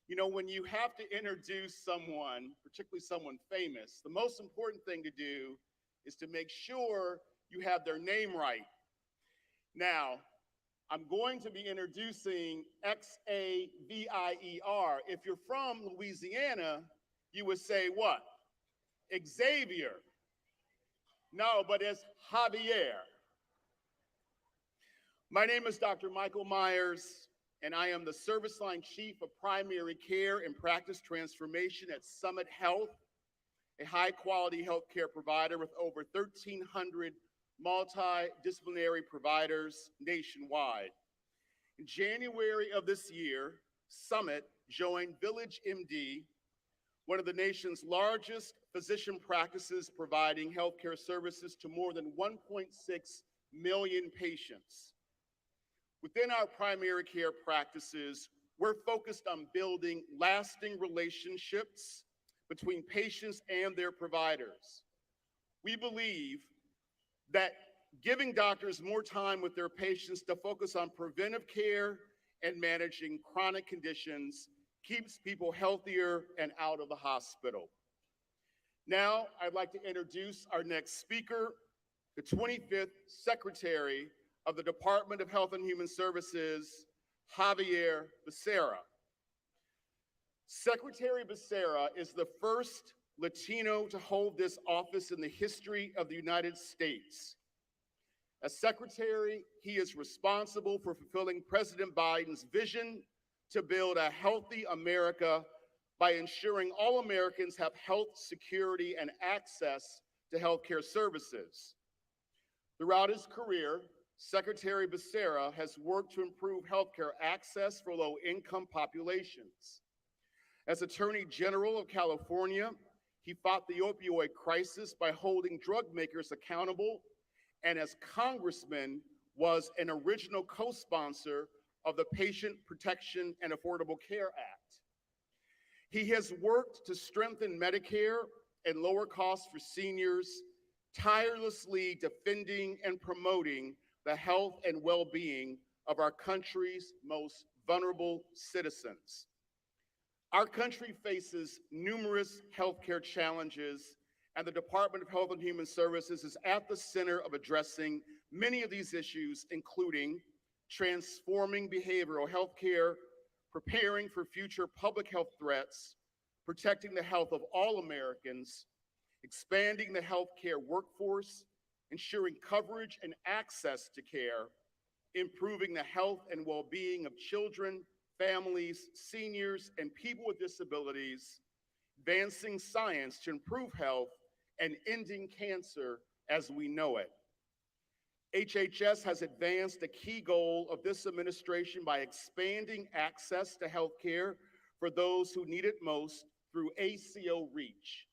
You know, when you have to introduce someone, particularly someone famous, the most important thing to do is to make sure you have their name right. Now, I'm going to be introducing Xavier. If you're from Louisiana, you would say what? Xavier. No, but it's Javier. My name is Dr. Michael Myers, and I am the Service Line Chief of Primary Care and Practice Transformation at Summit Health, a high-quality healthcare provider with over 1,300 multidisciplinary providers nationwide. In January of this year, Summit joined Village MD, one of the nation's largest physician practices providing healthcare services to more than 1.6 million patients. Within our primary care practices, we're focused on building lasting relationships between patients and their providers. We believe that giving doctors more time with their patients to focus on preventive care and managing chronic conditions keeps people healthier and out of the hospital. Now, I'd like to introduce our next speaker, the 25th Secretary of the Department of Health and Human Services, Javier Becerra. Secretary Becerra is the first Latino to hold this office in the history of the United States. As Secretary, he is responsible for fulfilling President Biden's vision to build a healthy America by ensuring all Americans have health security and access to healthcare services. Throughout his career, Secretary Becerra has worked to improve healthcare access for low-income populations. As Attorney General of California, he fought the opioid crisis by holding drug makers accountable, and as Congressman, was an original co-sponsor of the Patient Protection and Affordable Care Act. He has worked to strengthen Medicare and lower costs for seniors, tirelessly defending and promoting the health and well-being of our country's most vulnerable citizens. Our country faces numerous healthcare challenges, and the Department of Health and Human Services is at the center of addressing many of these issues, including transforming behavioral health care, preparing for future public health threats, protecting the health of all Americans, expanding the healthcare workforce, ensuring coverage and access to care, improving the health and well-being of children, families, seniors, and people with disabilities, advancing science to improve health, and ending cancer as we know it. HHS has advanced a key goal of this administration by expanding access to health care for those who need it most through ACO REACH,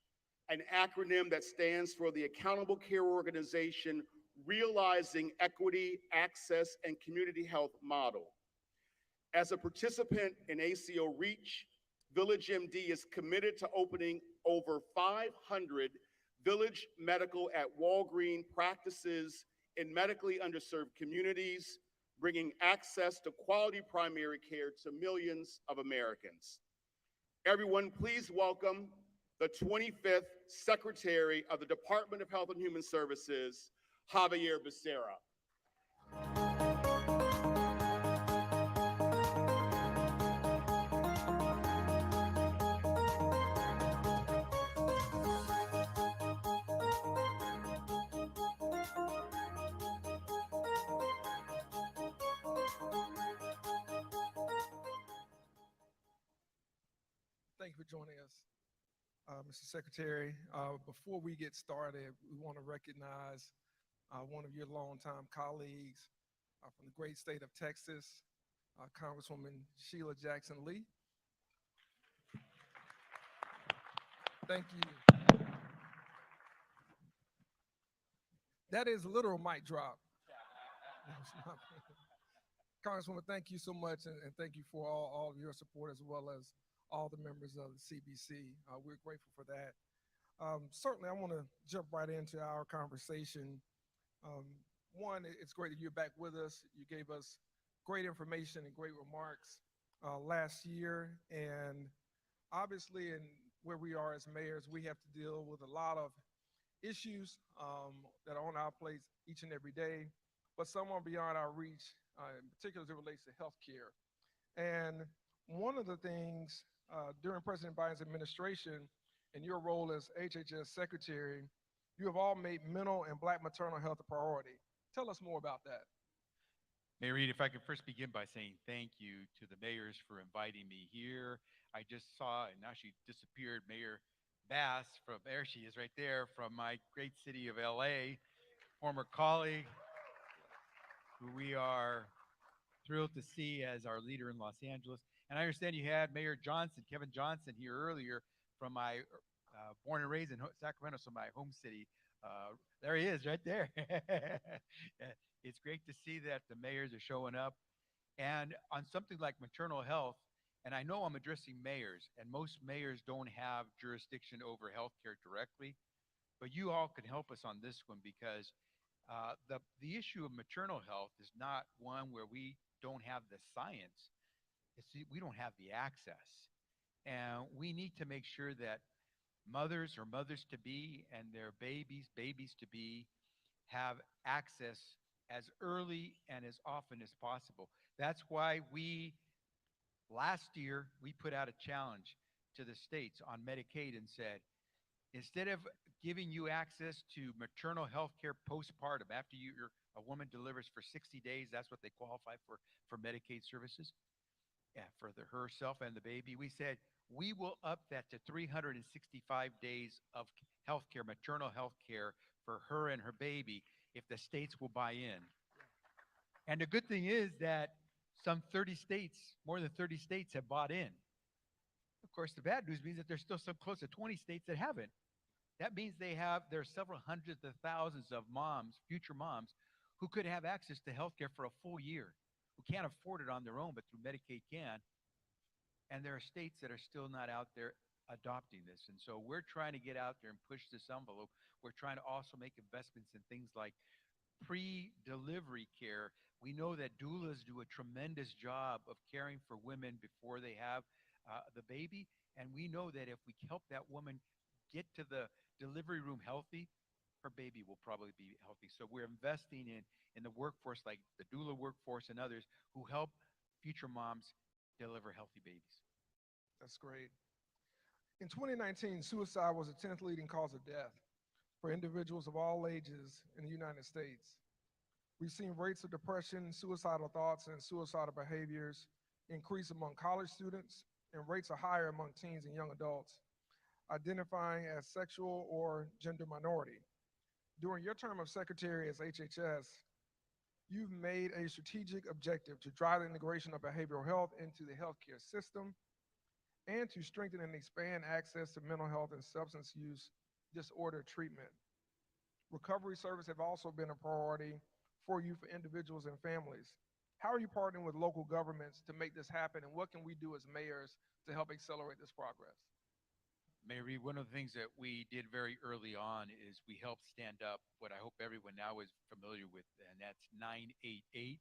an acronym that stands for the Accountable Care Organization Realizing Equity, Access, and Community Health Model. As a participant in ACO REACH, Village MD is committed to opening over 500 Village Medical at Walgreens practices in medically underserved communities, bringing access to quality primary care to millions of Americans. Everyone, please welcome the 25th Secretary of the Department of Health and Human Services, Javier Becerra. Thank you for joining us, Mr. Secretary. Before we get started, we want to recognize one of your longtime colleagues from the great state of Texas, Congresswoman Sheila Jackson Lee. Thank you. That is a literal mic drop. Congresswoman, thank you so much, and thank you for all of your support, as well as all the members of the CBC. We're grateful for that. Certainly, I want to jump right into our conversation. One, it's great that you're back with us. You gave us great information and great remarks last year, and obviously, in where we are as mayors, we have to deal with a lot of issues that are on our plates each and every day, but some are beyond our reach, in particular as it relates to healthcare. And one of the things during President Biden's administration, in your role as HHS Secretary, you have all made mental and Black maternal health a priority. Tell us more about that. Mayor Reed, if I could first begin by saying thank you to the mayors for inviting me here. I just saw, and now she disappeared, Mayor Bass from, there she is right there, from my great city of LA, former colleague, who we are thrilled to see as our leader in Los Angeles. And I understand you had Mayor Johnson, Kevin Johnson, here earlier from my, born and raised in Sacramento, so my home city. There he is right there. It's great to see that the mayors are showing up. And on something like maternal health, and I know I'm addressing mayors, and most mayors don't have jurisdiction over healthcare directly, but you all can help us on this one, because the issue of maternal health is not one where we don't have the science. We don't have the access. And we need to make sure that mothers or mothers-to-be and their babies-to-be have access as early and as often as possible. That's why last year, we put out a challenge to the states on Medicaid and said, instead of giving you access to maternal health care postpartum, after a woman delivers for 60 days, that's what they qualify for Medicaid services, for herself and the baby, we said, we will up that to 365 days of healthcare, maternal health care for her and her baby, if the states will buy in. And the good thing is that some 30 states, more than 30 states have bought in. Of course, the bad news means that there's still some close to 20 states that haven't. That means there are several hundreds of thousands of moms, future moms, who could have access to healthcare for a full year, who can't afford it on their own, but through Medicaid can. And there are states that are still not out there adopting this. And so we're trying to get out there and push this envelope. We're trying to also make investments in things like pre-delivery care. We know that doulas do a tremendous job of caring for women before they have the baby. And we know that if we help that woman get to the delivery room healthy, her baby will probably be healthy. So we're investing in the workforce, like the doula workforce and others, who help future moms deliver healthy babies. That's great. In 2019, suicide was the 10th leading cause of death for individuals of all ages in the United States. We've seen rates of depression, suicidal thoughts, and suicidal behaviors increase among college students, and rates are higher among teens and young adults identifying as sexual or gender minority. During your term of secretary as HHS, you've made a strategic objective to drive the integration of behavioral health into the healthcare system and to strengthen and expand access to mental health and substance use disorder treatment. Recovery services have also been a priority for you, for individuals and families. How are you partnering with local governments to make this happen, and what can we do as mayors to help accelerate this progress? Mayor Reed, one of the things that we did very early on is we helped stand up what I hope everyone now is familiar with, and that's 988.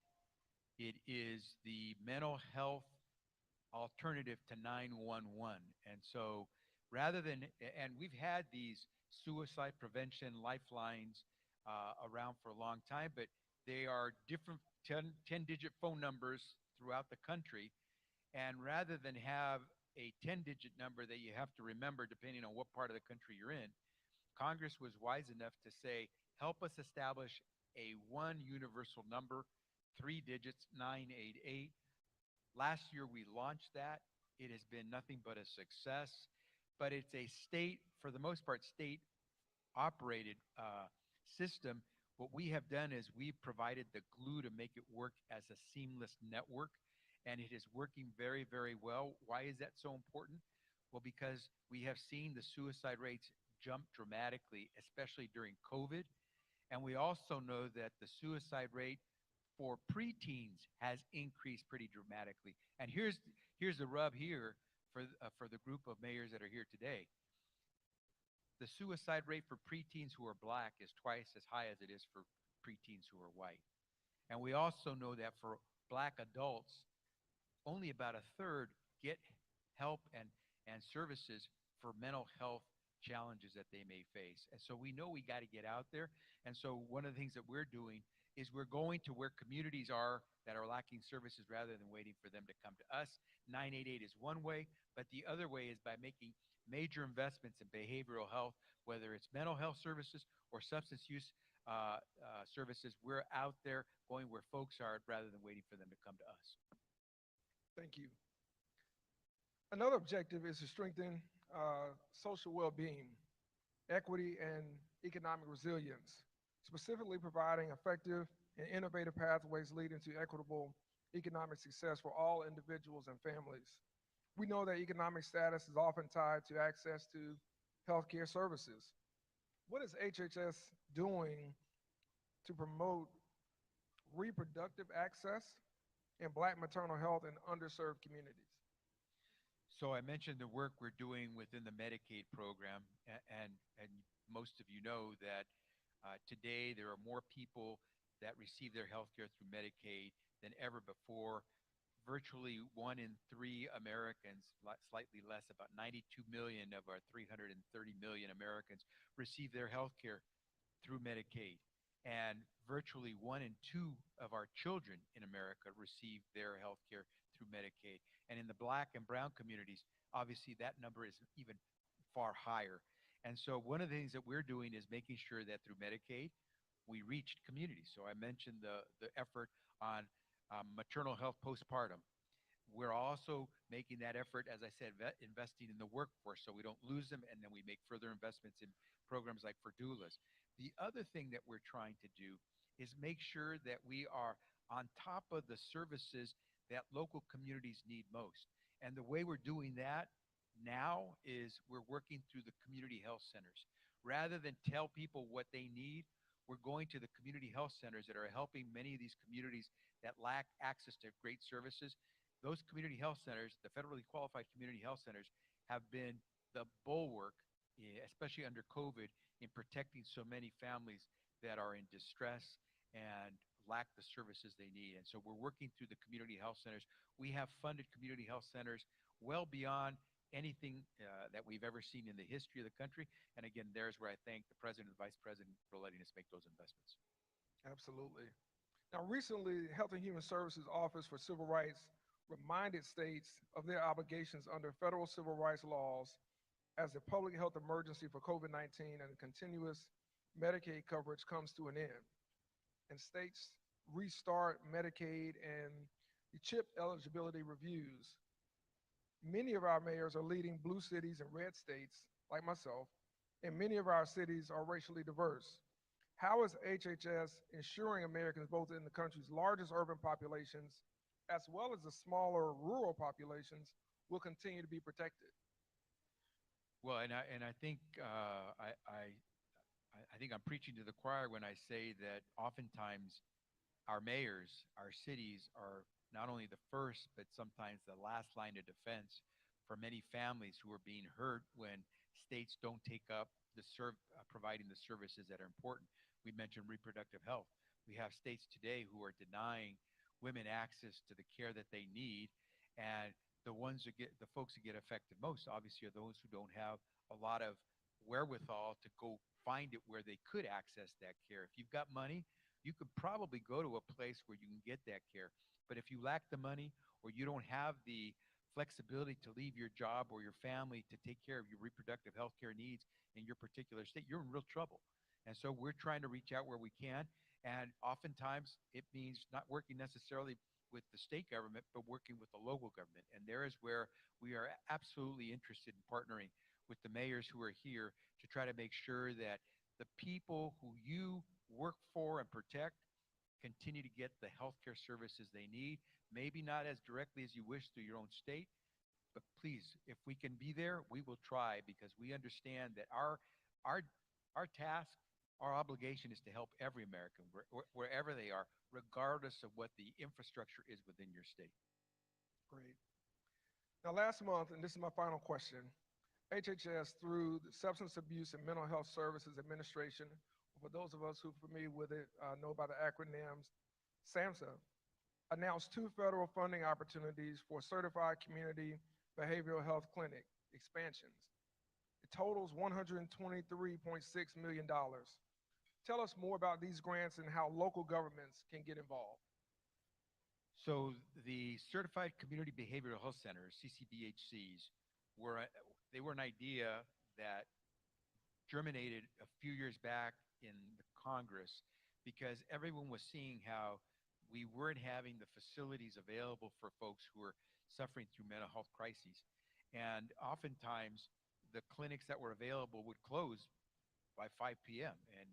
It is the mental health alternative to 911. And so rather than, and we've had these suicide prevention lifelines around for a long time, but they are different 10-digit phone numbers throughout the country. And rather than have a 10-digit number that you have to remember depending on what part of the country you're in, Congress was wise enough to say, help us establish a one universal number, 3 digits, 988. Last year we launched that, It has been nothing but a success, but it's a state, for the most part, state operated system. What we have done is we've provided the glue to make it work as a seamless network, and it is working very, very well. Why is that so important? Well, because we have seen the suicide rates jump dramatically, especially during COVID. And we also know that the suicide rate for preteens has increased pretty dramatically. And here's the rub here for the group of mayors that are here today. The suicide rate for preteens who are Black is twice as high as it is for preteens who are white. And we also know that for Black adults, only about a third get help and services for mental health challenges that they may face. And so we know we got to get out there. And so one of the things that we're doing is we're going to where communities are that are lacking services rather than waiting for them to come to us. 988 is one way, but the other way is by making major investments in behavioral health, whether it's mental health services or substance use services. We're out there going where folks are rather than waiting for them to come to us. Thank you. Another objective is to strengthen social well-being, equity, and economic resilience, specifically providing effective and innovative pathways leading to equitable economic success for all individuals and families. We know that economic status is often tied to access to healthcare services. What is HHS doing to promote reproductive access in Black maternal health in underserved communities? So I mentioned the work we're doing within the Medicaid program, and most of you know that today there are more people that receive their health care through Medicaid than ever before. Virtually 1 in 3 Americans, slightly less, about 92 million of our 330 million Americans receive their health care through Medicaid. And virtually 1 in 2 of our children in America receive their health care through Medicaid. And in the Black and brown communities, obviously that number is even far higher. And so one of the things that we're doing is making sure that through Medicaid, we reached communities. So I mentioned the effort on maternal health postpartum. We're also making that effort, as I said, investing in the workforce so we don't lose them, and then we make further investments in programs like for doulas. The other thing that we're trying to do is make sure that we are on top of the services that local communities need most. And the way we're doing that now is we're working through the community health centers. Rather than tell people what they need, we're going to the community health centers that are helping many of these communities that lack access to great services. Those community health centers, the federally qualified community health centers, have been the bulwark, especially under COVID, in protecting so many families that are in distress and lack the services they need. And so we're working through the community health centers. We have funded community health centers well beyond anything that we've ever seen in the history of the country. And again, there's where I thank the president and vice president for letting us make those investments. Absolutely. Now, recently, Health and Human Services Office for Civil Rights reminded states of their obligations under federal civil rights laws as the public health emergency for COVID-19 and continuous Medicaid coverage comes to an end, and states restart Medicaid and the CHIP eligibility reviews. Many of our mayors are leading blue cities and red states, like myself, and many of our cities are racially diverse. How is HHS ensuring Americans, both in the country's largest urban populations as well as the smaller rural populations, will continue to be protected? Well, and I think I think I'm preaching to the choir when I say that oftentimes our mayors, our cities are not only the first, but sometimes the last line of defense for many families who are being hurt when states don't take up the providing the services that are important. We mentioned reproductive health. We have states today who are denying women access to the care that they need, and the folks who get affected most, obviously, are those who don't have a lot of wherewithal to go find it where they could access that care. If you've got money, you could probably go to a place where you can get that care. But if you lack the money, or you don't have the flexibility to leave your job or your family to take care of your reproductive health care needs in your particular state, you're in real trouble. And so we're trying to reach out where we can. And oftentimes it means not working necessarily with the state government, but working with the local government. And there is where we are absolutely interested in partnering with the mayors who are here to try to make sure that the people who you work for and protect continue to get the healthcare services they need. Maybe not as directly as you wish through your own state, but please, if we can be there, we will try, because we understand that our task, our obligation is to help every American wherever they are, regardless of what the infrastructure is within your state. Great. Now, last month, and this is my final question, HHS, through the Substance Abuse and Mental Health Services Administration, for those of us who are familiar with it, know about the acronyms, SAMHSA, announced 2 federal funding opportunities for certified community behavioral health clinic expansions. It totals $123.6 million. Tell us more about these grants and how local governments can get involved. So the Certified Community Behavioral Health Centers, CCBHCs, were an idea that germinated a few years back in the Congress, because everyone was seeing how we weren't having the facilities available for folks who were suffering through mental health crises. And oftentimes the clinics that were available would close by 5 p.m. And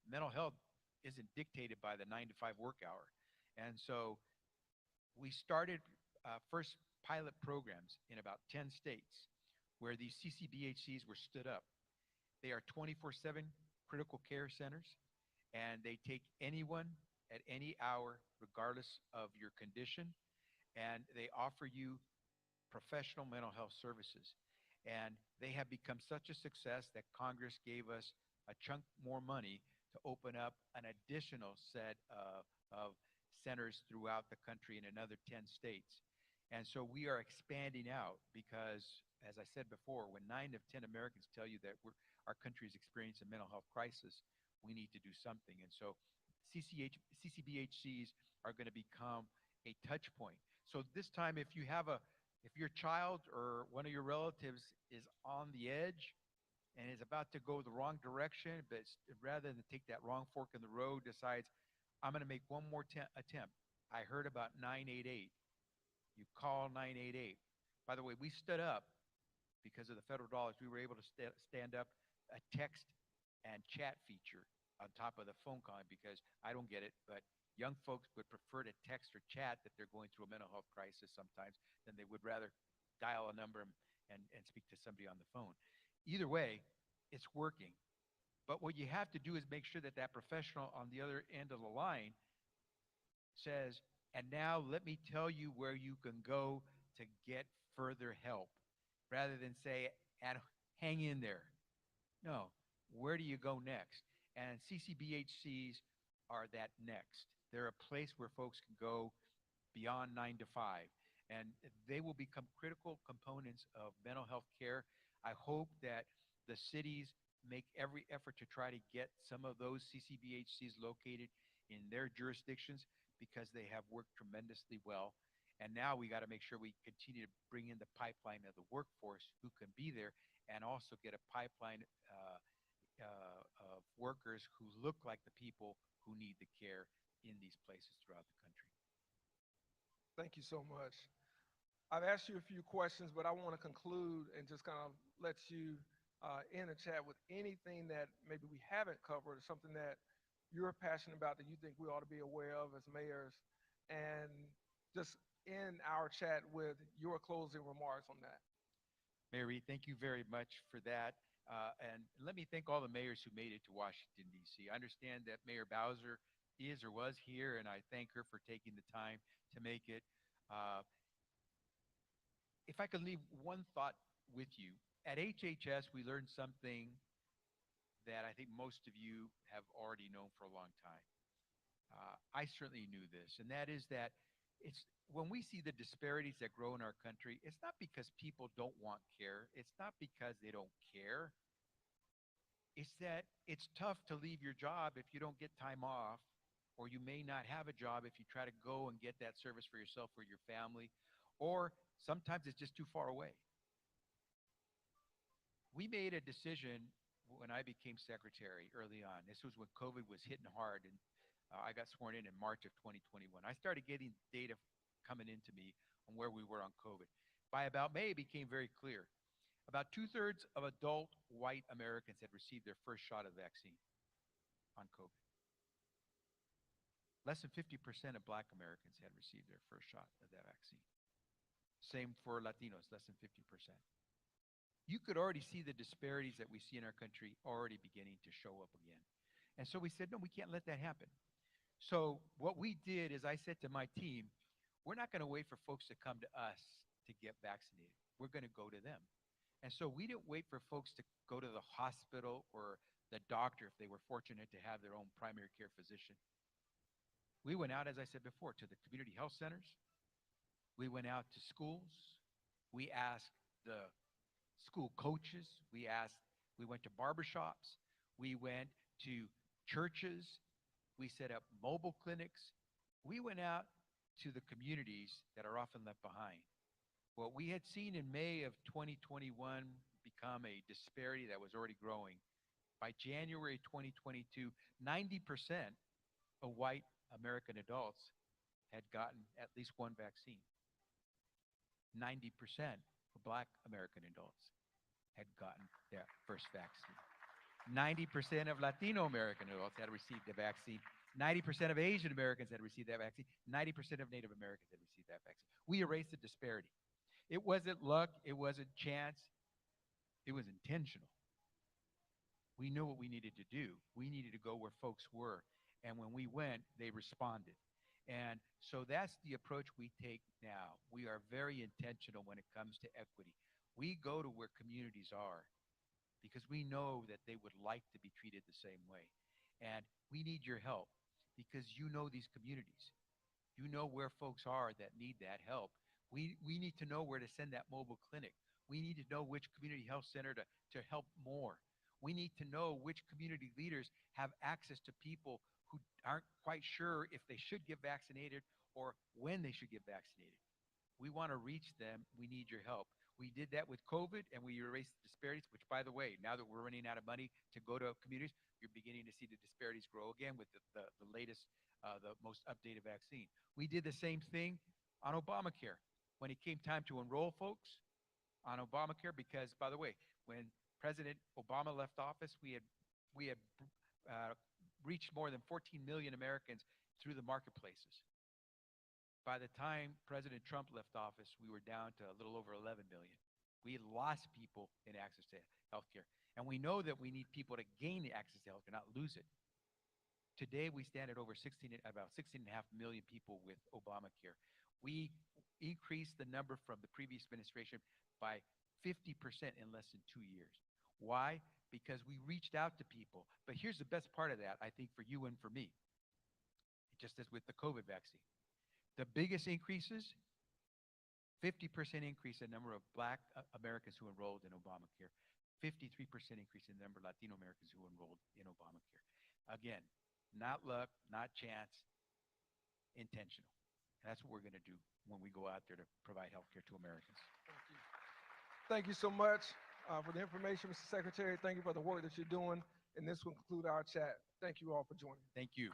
mental health isn't dictated by the 9 to 5 work hour. And so we started first pilot programs in about 10 states where these CCBHCs were stood up. They are 24/7 critical care centers, and they take anyone at any hour, regardless of your condition, and they offer you professional mental health services. And they have become such a success that Congress gave us a chunk more money to open up an additional set of centers throughout the country in another 10 states. And so we are expanding out because, as I said before, when 9 of 10 Americans tell you that our country is experiencing a mental health crisis, we need to do something. And so CCBHCs are going to become a touch point. So this time, if your child or one of your relatives is on the edge and is about to go the wrong direction, but rather than take that wrong fork in the road, decides, I'm going to make one more attempt. I heard about 988. You call 988. By the way, we stood up because of the federal dollars. We were able to stand up a text and chat feature on top of the phone calling, because I don't get it, but young folks would prefer to text or chat that they're going through a mental health crisis sometimes than they would rather dial a number and speak to somebody on the phone. Either way, it's working. But what you have to do is make sure that that professional on the other end of the line says, and now let me tell you where you can go to get further help, rather than say, and hang in there. No, where do you go next? And CCBHCs are that next. They're a place where folks can go beyond 9 to 5, and they will become critical components of mental health care. I hope that the cities make every effort to try to get some of those CCBHCs located in their jurisdictions, because they have worked tremendously well. And now we got to make sure we continue to bring in the pipeline of the workforce who can be there, and also get a pipeline of workers who look like the people who need the care in these places throughout the country. Thank you so much. I've asked you a few questions, but I want to conclude and just kind of let you end the chat with anything that maybe we haven't covered, or something that you're passionate about that you think we ought to be aware of as mayors, and just end our chat with your closing remarks on that. Mayor Reed, thank you very much for that. And let me thank all the mayors who made it to Washington, D.C. I understand that Mayor Bowser is or was here, and I thank her for taking the time to make it. If I could leave one thought with you, at HHS, we learned something that I think most of you have already known for a long time. I certainly knew this, and that is that it's when we see the disparities that grow in our country, it's not because people don't want care. It's not because they don't care. It's that it's tough to leave your job if you don't get time off, or you may not have a job if you try to go and get that service for yourself or your family, or sometimes it's just too far away. We made a decision when I became secretary early on. This was when COVID was hitting hard, and I got sworn in March of 2021. I started getting data coming into me on where we were on COVID. By about May, it became very clear. About 2/3 of adult white Americans had received their first shot of the vaccine on COVID. Less than 50% of Black Americans had received their first shot of that vaccine. Same for Latinos, less than 50%. You could already see the disparities that we see in our country already beginning to show up again. And so we said, no, we can't let that happen. So what we did is I said to my team, we're not going to wait for folks to come to us to get vaccinated. We're going to go to them. And so we didn't wait for folks to go to the hospital or the doctor if they were fortunate to have their own primary care physician. We went out, as I said before, to the community health centers. We went out to schools. We asked the school coaches. We went to barbershops. We went to churches. We set up mobile clinics. We went out to the communities that are often left behind. What we had seen in May of 2021 become a disparity that was already growing. By January 2022, 90% of white American adults had gotten at least one vaccine. 90% of Black American adults had gotten their first vaccine. 90% of Latino American adults had received the vaccine. 90% of Asian Americans had received that vaccine. 90% of Native Americans had received that vaccine. We erased the disparity. It wasn't luck. It wasn't chance. It was intentional. We knew what we needed to do. We needed to go where folks were. And when we went, they responded. And so that's the approach we take now. We are very intentional when it comes to equity. We go to where communities are because we know that they would like to be treated the same way. And we need your help because you know these communities. You know where folks are that need that help. We need to know where to send that mobile clinic. We need to know which community health center to help more. We need to know which community leaders have access to people who aren't quite sure if they should get vaccinated or when they should get vaccinated. We want to reach them. We need your help. We did that with COVID and we erased the disparities, which by the way, now that we're running out of money to go to communities, you're beginning to see the disparities grow again with the latest, the most updated vaccine. We did the same thing on Obamacare. When it came time to enroll folks on Obamacare, because by the way, when President Obama left office, we had reached more than 14 million Americans through the marketplaces. By the time President Trump left office, we were down to a little over 11 million. We had lost people in access to healthcare. And we know that we need people to gain the access to healthcare, not lose it. Today, we stand at about 16.5 million people with Obamacare. We increased the number from the previous administration by 50% in less than 2 years. Why? Because we reached out to people. But here's the best part of that, I think, for you and for me, just as with the COVID vaccine. The biggest increases, 50% increase in the number of Black Americans who enrolled in Obamacare, 53% increase in the number of Latino Americans who enrolled in Obamacare. Again, not luck, not chance, intentional. And that's what we're going to do when we go out there to provide health care to Americans. Thank you so much for the information, Mr. Secretary. Thank you for the work that you're doing. And this will conclude our chat. Thank you all for joining. Thank you.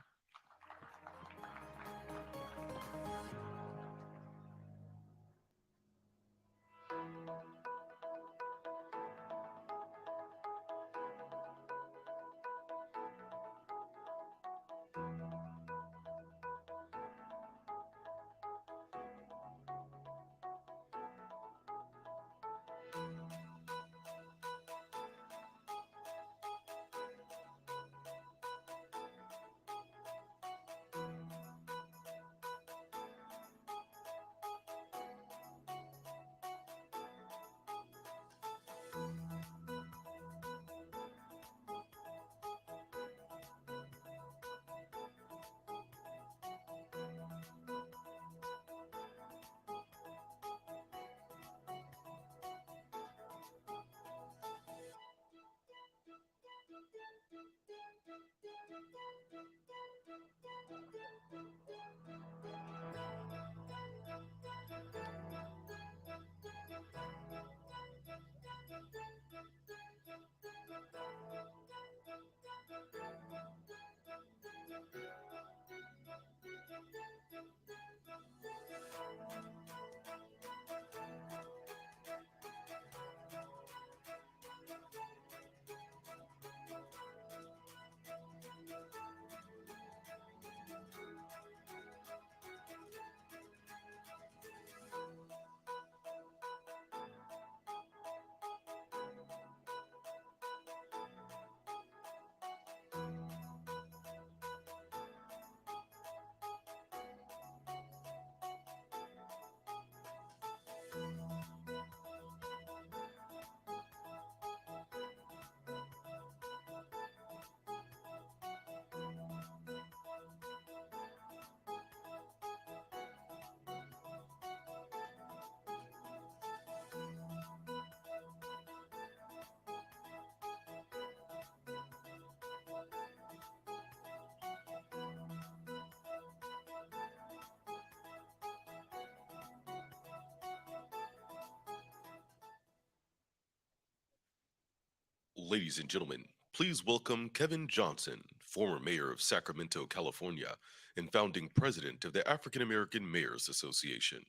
Ladies and gentlemen, please welcome Kevin Johnson, former mayor of Sacramento, California, and founding president of the African American Mayors Association.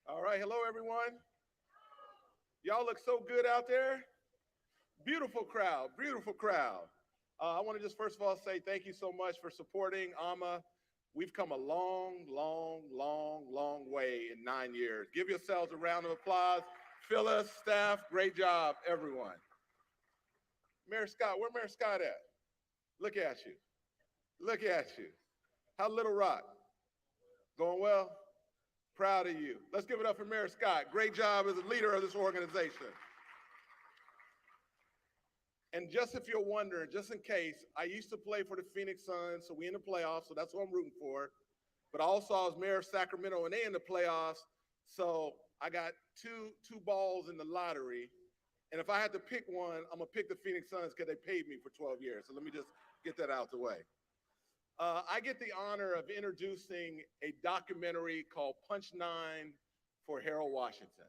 All right, hello everyone. Y'all look so good out there. Beautiful crowd, beautiful crowd. I want to just first of all say thank you so much for supporting AAMA. We've come a long, long, long, long way in 9 years. Give yourselves a round of applause. Phyllis, staff, great job, everyone. Mayor Scott, where Mayor Scott at? Look at you. Look at you. How Little Rock? Going well? Proud of you. Let's give it up for Mayor Scott. Great job as a leader of this organization. And just if you're wondering, just in case, I used to play for the Phoenix Suns, so we in the playoffs, so that's what I'm rooting for. But also I was mayor of Sacramento and they in the playoffs, so I got two balls in the lottery. And if I had to pick one, I'm gonna pick the Phoenix Suns because they paid me for 12 years. So let me just get that out the way. I get the honor of introducing a documentary called Punch 9 for Harold Washington.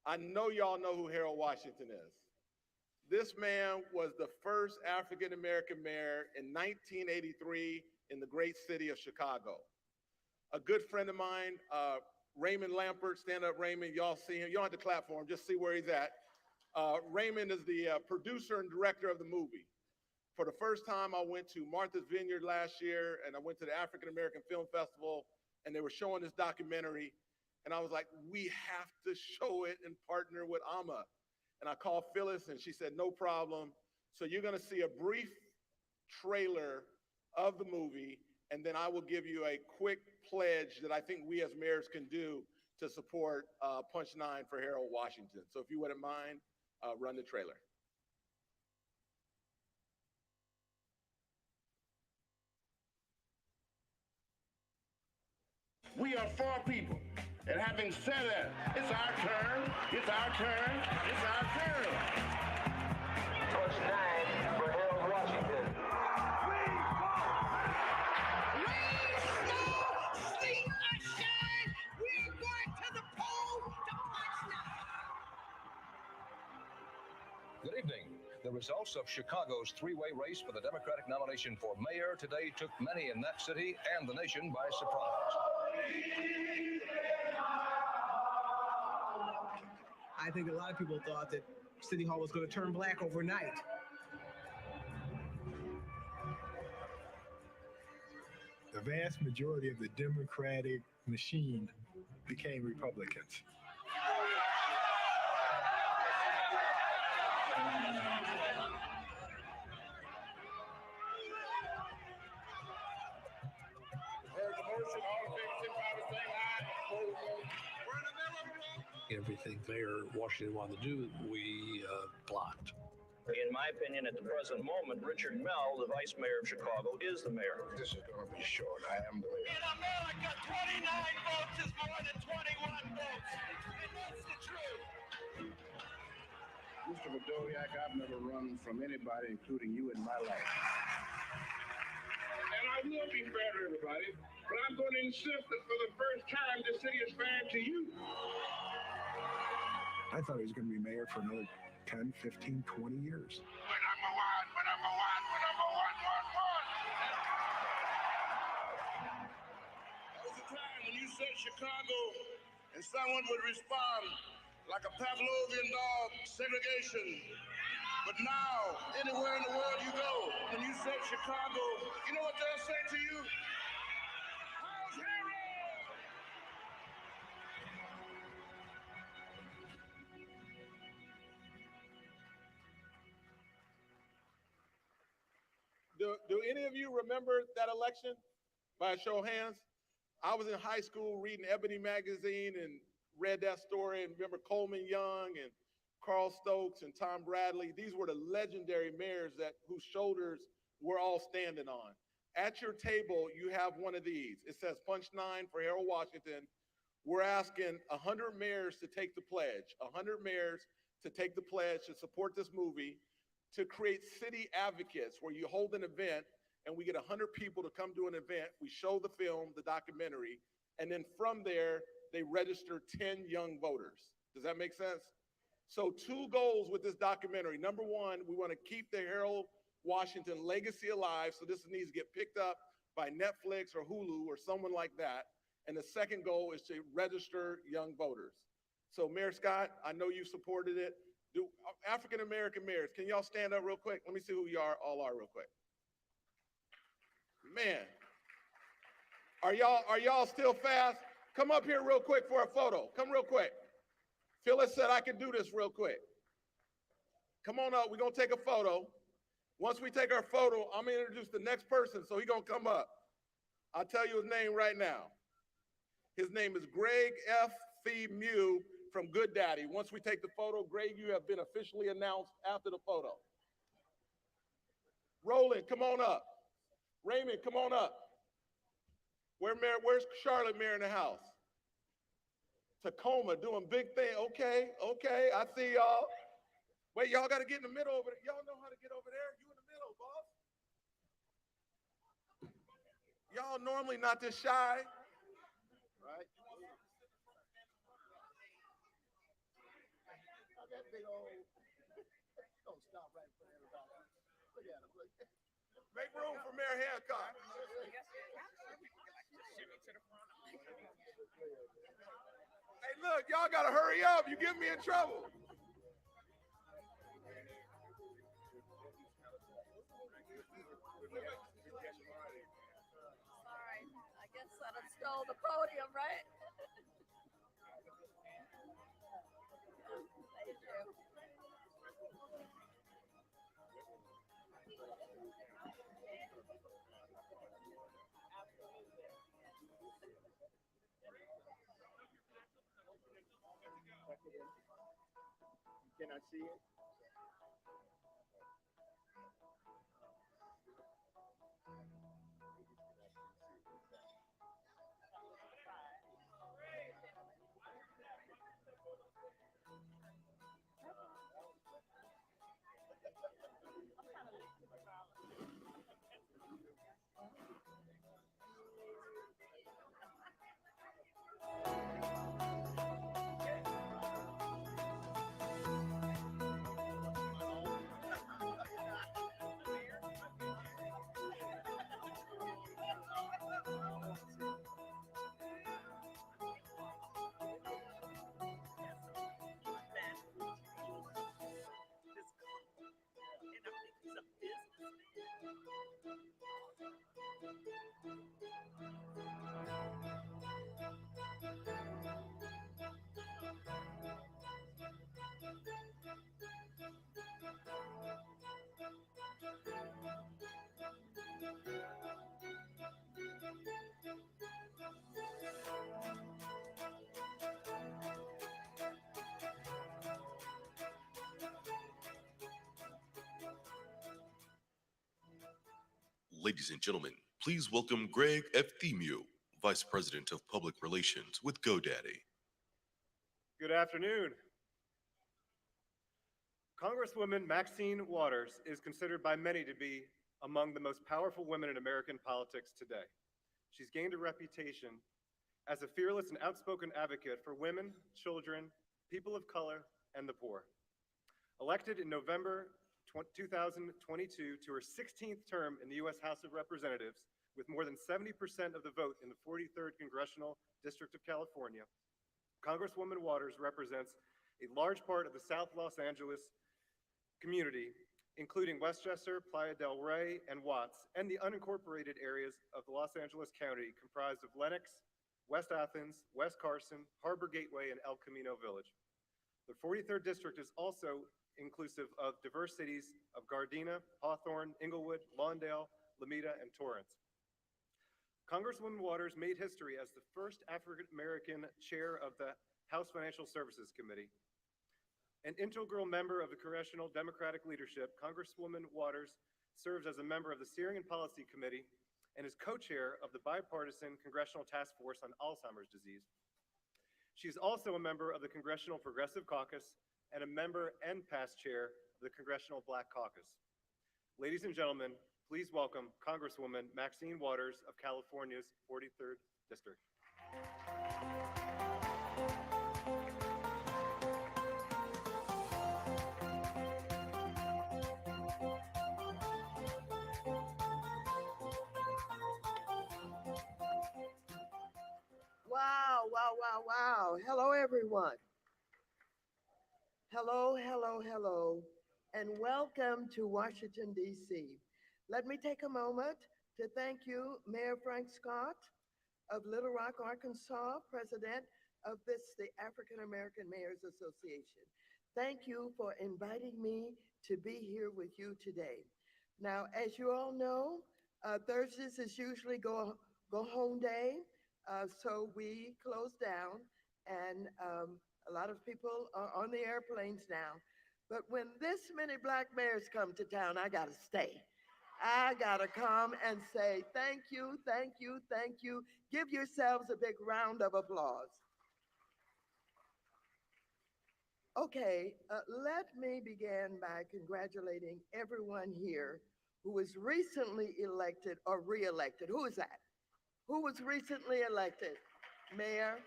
I know y'all know who Harold Washington is. This man was the first African-American mayor in 1983 in the great city of Chicago. A good friend of mine, Raymond Lampert, stand up Raymond, y'all see him. You don't have to clap for him, just see where he's at. Raymond is the producer and director of the movie. For the first time, I went to Martha's Vineyard last year and I went to the African-American Film Festival and they were showing this documentary. And I was like, we have to show it and partner with AAMA. And I called Phyllis and she said, no problem. So you're gonna see a brief trailer of the movie and then I will give you a quick pledge that I think we as mayors can do to support Punch 9 for Harold Washington. So if you wouldn't mind, run the trailer. We are for people. And having said that, it's our turn, it's our turn, it's our turn. Punch 9 for Harold Washington. Rain, snow, sleet, or shine, we're going to the polls to punch 9. Good evening. The results of Chicago's three-way race for the Democratic nomination for mayor today took many in that city and the nation by surprise. I think a lot of people thought that City Hall was going to turn black overnight. The vast majority of the Democratic machine became Republicans. Everything Mayor Washington wanted to do, we blocked. In my opinion, at the present moment, Richard Mell, the vice mayor of Chicago, is the mayor. This is going to be short. I am the mayor. In America, 29 votes is more than 21 votes. And that's the truth. Mr. Badoliak, I've never run from anybody, including you, in my life. And I will be fair to everybody, but I'm going to insist that for the first time, the city is fair to you. I thought he was going to be mayor for another 10, 15, 20 years. We're number one, we're number one, we're number one. There was a time when you said Chicago and someone would respond like a Pavlovian dog, segregation. But now, anywhere in the world you go, when you say Chicago, you know what they'll say to you? How's Harold? Do any of you remember that election? By a show of hands? I was in high school reading Ebony magazine and read that story and remember Coleman Young and Carl Stokes and Tom Bradley. These were the legendary mayors whose shoulders we're all standing on. At your table, you have one of these. It says Punch 9 for Harold Washington. We're asking 100 mayors to take the pledge, 100 mayors to take the pledge to support this movie, to create city advocates where you hold an event and we get 100 people to come to an event. We show the film, the documentary, and then from there, they register 10 young voters. Does that make sense? So 2 goals with this documentary. Number 1, we want to keep the Harold Washington legacy alive. So this needs to get picked up by Netflix or Hulu or someone like that. And the second goal is to register young voters. So Mayor Scott, I know you supported it. Do African-American mayors, can y'all stand up real quick? Let me see who you all are real quick. Man, are y'all still fast? Come up here real quick for a photo. Come real quick. Phyllis said I could do this real quick. Come on up, we're gonna take a photo. Once we take our photo, I'm gonna introduce the next person, so he's gonna come up. I'll tell you his name right now. His name is Greg F. Mew from Good Daddy. Once we take the photo, Greg, you have been officially announced after the photo. Roland, come on up. Raymond, come on up. Where's Charlotte Mayor in the house? Tacoma doing big thing. Okay, I see y'all. Wait, y'all got to get in the middle over there. Y'all know how to get over there? You in the middle, boss. Y'all normally not this shy, right? That big old, don't stop right in front of everybody. Look at him, look. Make room for Mayor Hancock. Hey, look, y'all gotta hurry up. You get me in trouble. Sorry, I guess I done stole the podium, right? Thank you. Can I see it? Ladies and gentlemen, please welcome Greg F. Mew, Vice President of Public Relations with GoDaddy. Good afternoon. Congresswoman Maxine Waters is considered by many to be among the most powerful women in American politics today. She's gained a reputation as a fearless and outspoken advocate for women, children, people of color, and the poor. Elected in November 2022 to her 16th term in the U.S. House of Representatives with more than 70% of the vote in the 43rd Congressional District of California, Congresswoman Waters represents a large part of the South Los Angeles community, including Westchester, Playa del Rey, and Watts, and the unincorporated areas of the Los Angeles County comprised of Lenox, West Athens, West Carson, Harbor Gateway, and El Camino Village. The 43rd District is also inclusive of diverse cities of Gardena, Hawthorne, Inglewood, Lawndale, Lomita, and Torrance. Congresswoman Waters made history as the first African-American chair of the House Financial Services Committee. An integral member of the Congressional Democratic leadership, Congresswoman Waters serves as a member of the Steering and Policy Committee and is co-chair of the bipartisan Congressional Task Force on Alzheimer's Disease. She is also a member of the Congressional Progressive Caucus and a member and past chair of the Congressional Black Caucus. Ladies and gentlemen, please welcome Congresswoman Maxine Waters of California's 43rd District. Wow, wow, wow, wow. Hello, everyone. Hello, hello, hello, and welcome to Washington, D.C. Let me take a moment to thank you, Mayor Frank Scott of Little Rock, Arkansas, president of the African American Mayors Association. Thank you for inviting me to be here with you today. Now, as you all know, Thursdays is usually go home day, so we close down, and a lot of people are on the airplanes now. But when this many black mayors come to town, I gotta stay. I gotta come and say thank you, thank you, thank you. Give yourselves a big round of applause. Okay, let me begin by congratulating everyone here who was recently elected or re-elected. Who is that? Who was recently elected? Mayor?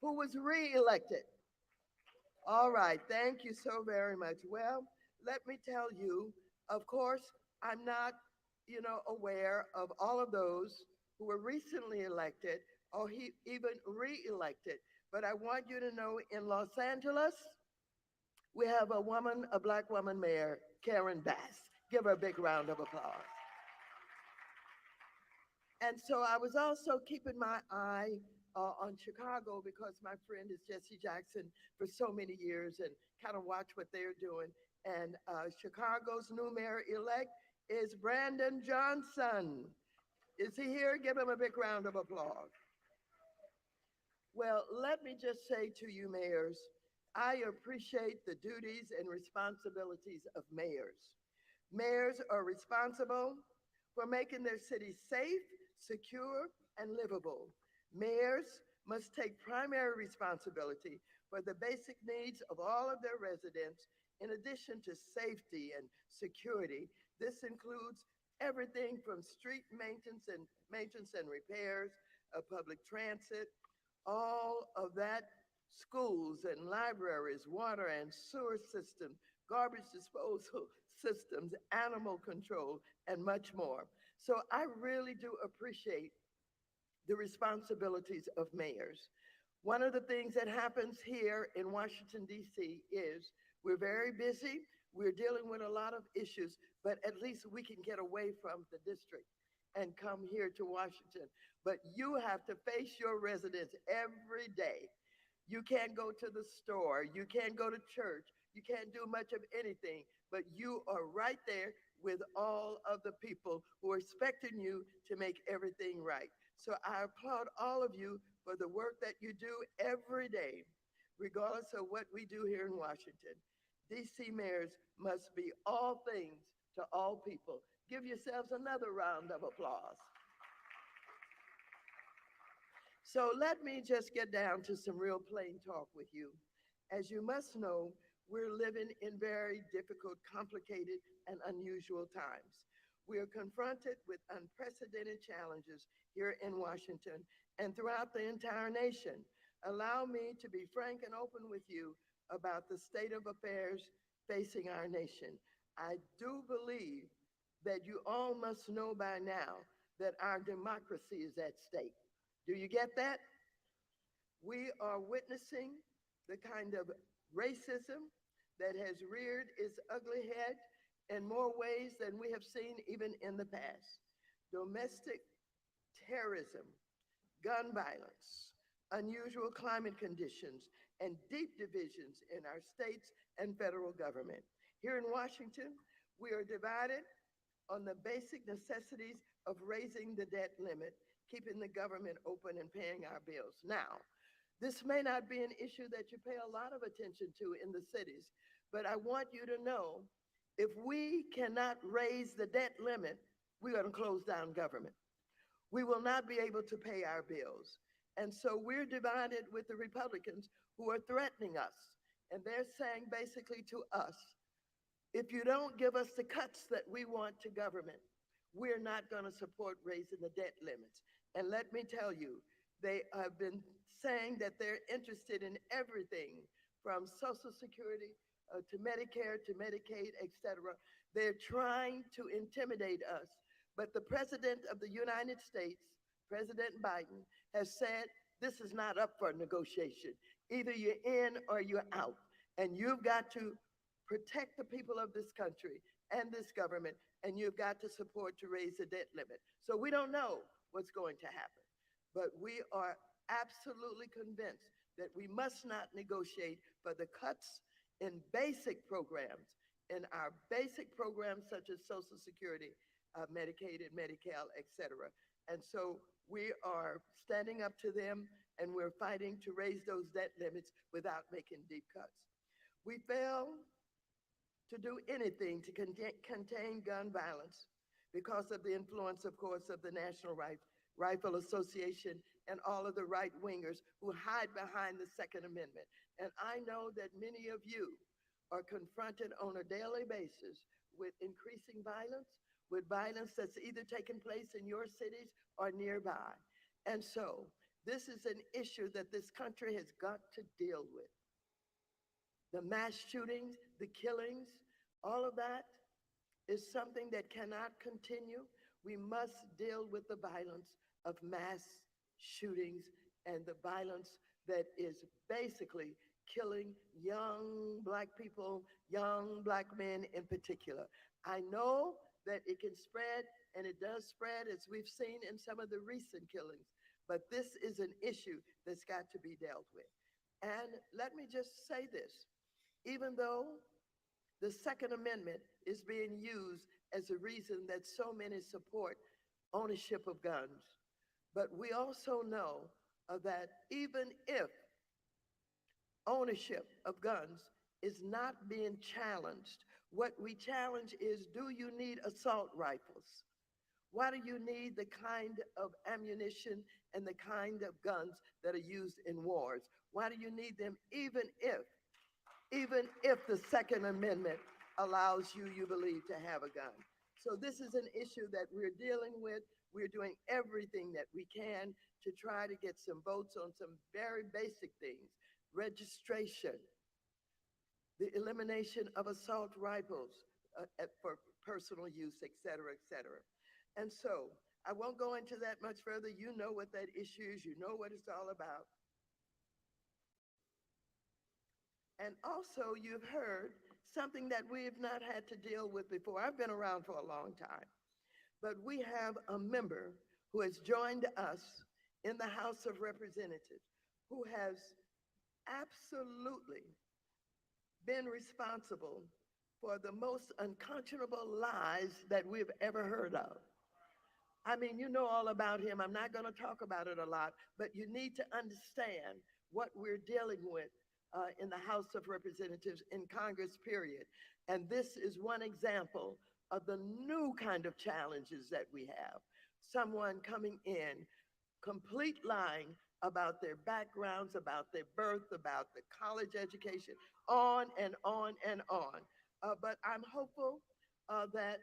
Who was re-elected? All right, thank you so very much. Well, let me tell you, of course, I'm not, aware of all of those who were recently elected or even re-elected. But I want you to know in Los Angeles, we have a black woman mayor, Karen Bass. Give her a big round of applause. And so I was also keeping my eye on Chicago because my friend is Jesse Jackson for so many years and kind of watch what they're doing. And Chicago's new mayor-elect is Brandon Johnson. Is he here? Give him a big round of applause. Well, let me just say to you, mayors, I appreciate the duties and responsibilities of mayors. Mayors are responsible for making their cities safe, secure, and livable. Mayors must take primary responsibility for the basic needs of all of their residents, in addition to safety and security. This includes everything from street maintenance and repairs, public transit, all of that, schools and libraries, water and sewer systems, garbage disposal systems, animal control, and much more. So I really do appreciate the responsibilities of mayors. One of the things that happens here in Washington, D.C. is we're very busy, we're dealing with a lot of issues, but at least we can get away from the district and come here to Washington. But you have to face your residents every day. You can't go to the store, you can't go to church, you can't do much of anything, but you are right there with all of the people who are expecting you to make everything right. So I applaud all of you for the work that you do every day, regardless of what we do here in Washington. DC mayors must be all things to all people. Give yourselves another round of applause. So let me just get down to some real plain talk with you. As you must know, we're living in very difficult, complicated, and unusual times. We are confronted with unprecedented challenges here in Washington and throughout the entire nation. Allow me to be frank and open with you about the state of affairs facing our nation. I do believe that you all must know by now that our democracy is at stake. Do you get that? We are witnessing the kind of racism that has reared its ugly head in more ways than we have seen even in the past. Domestic terrorism, gun violence, unusual climate conditions, and deep divisions in our states and federal government. Here in Washington, we are divided on the basic necessities of raising the debt limit, keeping the government open and paying our bills. Now, this may not be an issue that you pay a lot of attention to in the cities, but I want you to know if we cannot raise the debt limit, we're going to close down government. We will not be able to pay our bills. And so we're divided with the Republicans who are threatening us. And they're saying basically to us, if you don't give us the cuts that we want to government, we're not going to support raising the debt limits. And let me tell you, They have been saying that they're interested in everything from Social Security to Medicare to Medicaid, etc. They're trying to intimidate us. But the President of the United States, President Biden, has said this is not up for negotiation. Either you're in or you're out. And you've got to protect the people of this country and this government, and you've got to support to raise the debt limit. So we don't know what's going to happen, but we are absolutely convinced that we must not negotiate for the cuts in basic programs, in our basic programs such as Social Security, Medicaid and Medi-Cal, et cetera. And so we are standing up to them, and we're fighting to raise those debt limits without making deep cuts. We fail to do anything to contain gun violence because of the influence, of course, of the National Rifle Association and all of the right-wingers who hide behind the Second Amendment. And I know that many of you are confronted on a daily basis with increasing violence, with violence that's either taking place in your cities or nearby. And so this is an issue that this country has got to deal with. The mass shootings, the killings, all of that is something that cannot continue. We must deal with the violence of mass shootings and the violence that is basically killing young Black people, young Black men in particular. I know that it can spread, and it does spread, as we've seen in some of the recent killings, but this is an issue that's got to be dealt with. And let me just say this, even though the Second Amendment is being used as a reason that so many support ownership of guns, but we also know that even if ownership of guns is not being challenged, what we challenge is, do you need assault rifles? Why do you need the kind of ammunition and the kind of guns that are used in wars? Why do you need them even if the Second Amendment allows you, you believe, to have a gun? So this is an issue that we're dealing with. We're doing everything that we can to try to get some votes on some very basic things. Registration, the elimination of assault rifles for personal use, et cetera, et cetera. And so I won't go into that much further. You know what that issue is. You know what it's all about. And also you've heard something that we've not had to deal with before. I've been around for a long time, but we have a member who has joined us in the House of Representatives who has absolutely been responsible for the most unconscionable lies that we've ever heard of. I mean, you know all about him. I'm not going to talk about it a lot, but you need to understand what we're dealing with in the House of Representatives, in Congress, period. And this is one example of the new kind of challenges that we have. Someone coming in, complete lying about their backgrounds, about their birth, about the college education, on and on and on. But I'm hopeful that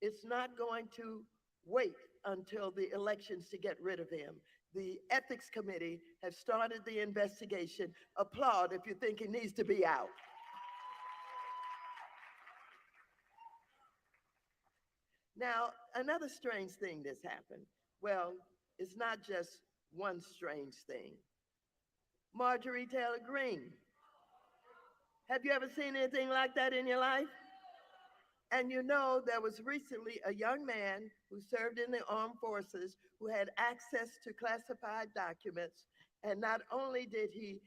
it's not going to wait until the elections to get rid of him. The Ethics Committee has started the investigation. Applaud if you think he needs to be out. Now, another strange thing that's happened. Well, it's not just one strange thing. Marjorie Taylor Greene. Have you ever seen anything like that in your life? And you know, there was recently a young man who served in the armed forces who had access to classified documents. And not only did he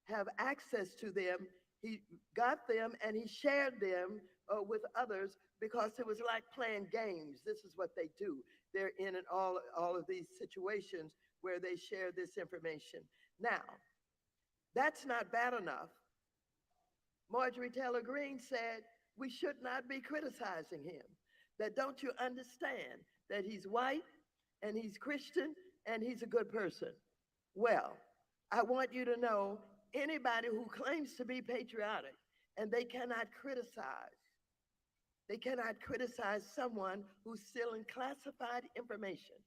have access to them, he got them and he shared them with others, because it was like playing games. This is what they do. They're in all of these situations where they share this information. Now, that's not bad enough. Marjorie Taylor Greene said, we should not be criticizing him. That don't you understand that he's white and he's Christian and he's a good person? Well, I want you to know, anybody who claims to be patriotic and they cannot criticize someone who's stealing classified information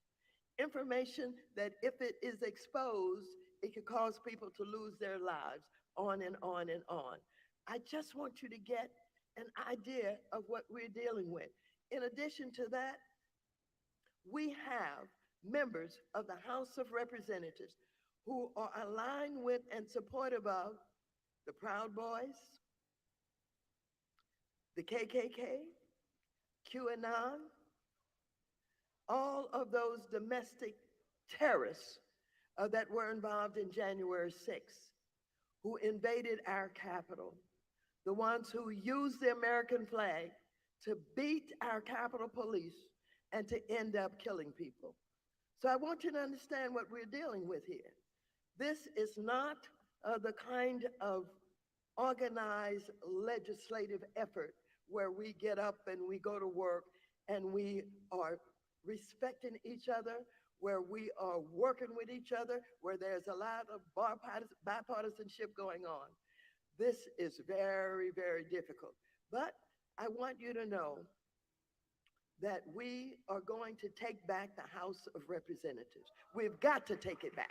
information that if it is exposed, it could cause people to lose their lives, on and on and on. I just want you to get an idea of what we're dealing with. In addition to that, we have members of the House of Representatives who are aligned with and supportive of the Proud Boys, the KKK, QAnon, all of those domestic terrorists that were involved in January 6th, who invaded our Capitol, the ones who used the American flag to beat our Capitol Police and to end up killing people. So I want you to understand what we're dealing with here. This is not the kind of organized legislative effort where we get up and we go to work and we are respecting each other, where we are working with each other, where there's a lot of bipartisanship going on. This is very, very difficult. But I want you to know that we are going to take back the House of Representatives. We've got to take it back.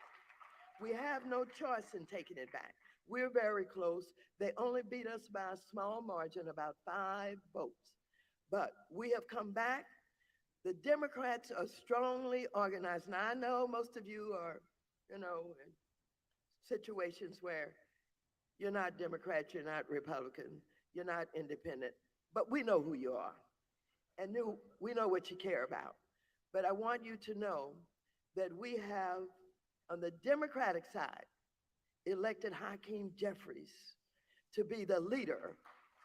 We have no choice in taking it back. We're very close. They only beat us by a small margin, about 5 votes. But we have come back. The Democrats are strongly organized. Now, I know most of you are, in situations where you're not Democrat, you're not Republican, you're not independent, but we know who you are. And we know what you care about. But I want you to know that we have, on the Democratic side, elected Hakeem Jeffries to be the leader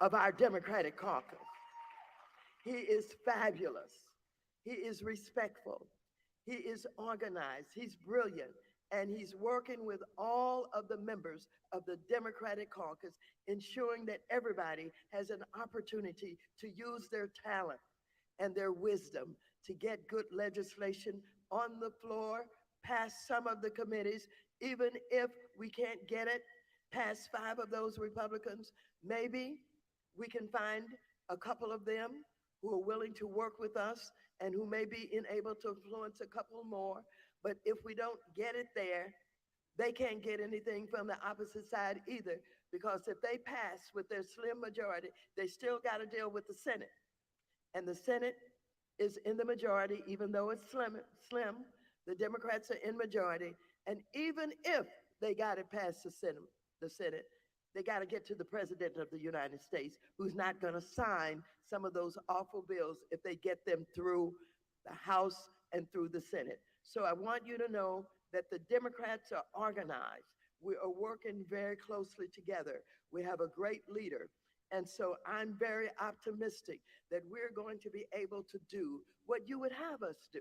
of our Democratic caucus. He is fabulous. He is respectful. He is organized. He's brilliant. And he's working with all of the members of the Democratic caucus, ensuring that everybody has an opportunity to use their talent and their wisdom to get good legislation on the floor, pass some of the committees, even if we can't get it past 5 of those Republicans. Maybe we can find a couple of them who are willing to work with us and who may be able to influence a couple more. But if we don't get it there, they can't get anything from the opposite side either, because if they pass with their slim majority, they still got to deal with the Senate. And the Senate is in the majority, even though it's slim. The Democrats are in majority. And even if they got it past the Senate, they got to get to the President of the United States, who's not going to sign some of those awful bills if they get them through the House and through the Senate. So I want you to know that the Democrats are organized. We are working very closely together. We have a great leader. And so I'm very optimistic that we're going to be able to do what you would have us do.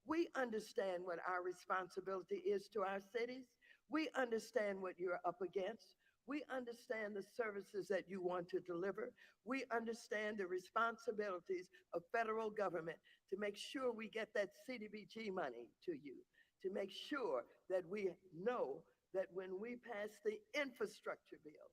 We understand what our responsibility is to our cities. We understand what you're up against. We understand the services that you want to deliver. We understand the responsibilities of federal government to make sure we get that CDBG money to you, to make sure that we know that when we pass the infrastructure bill,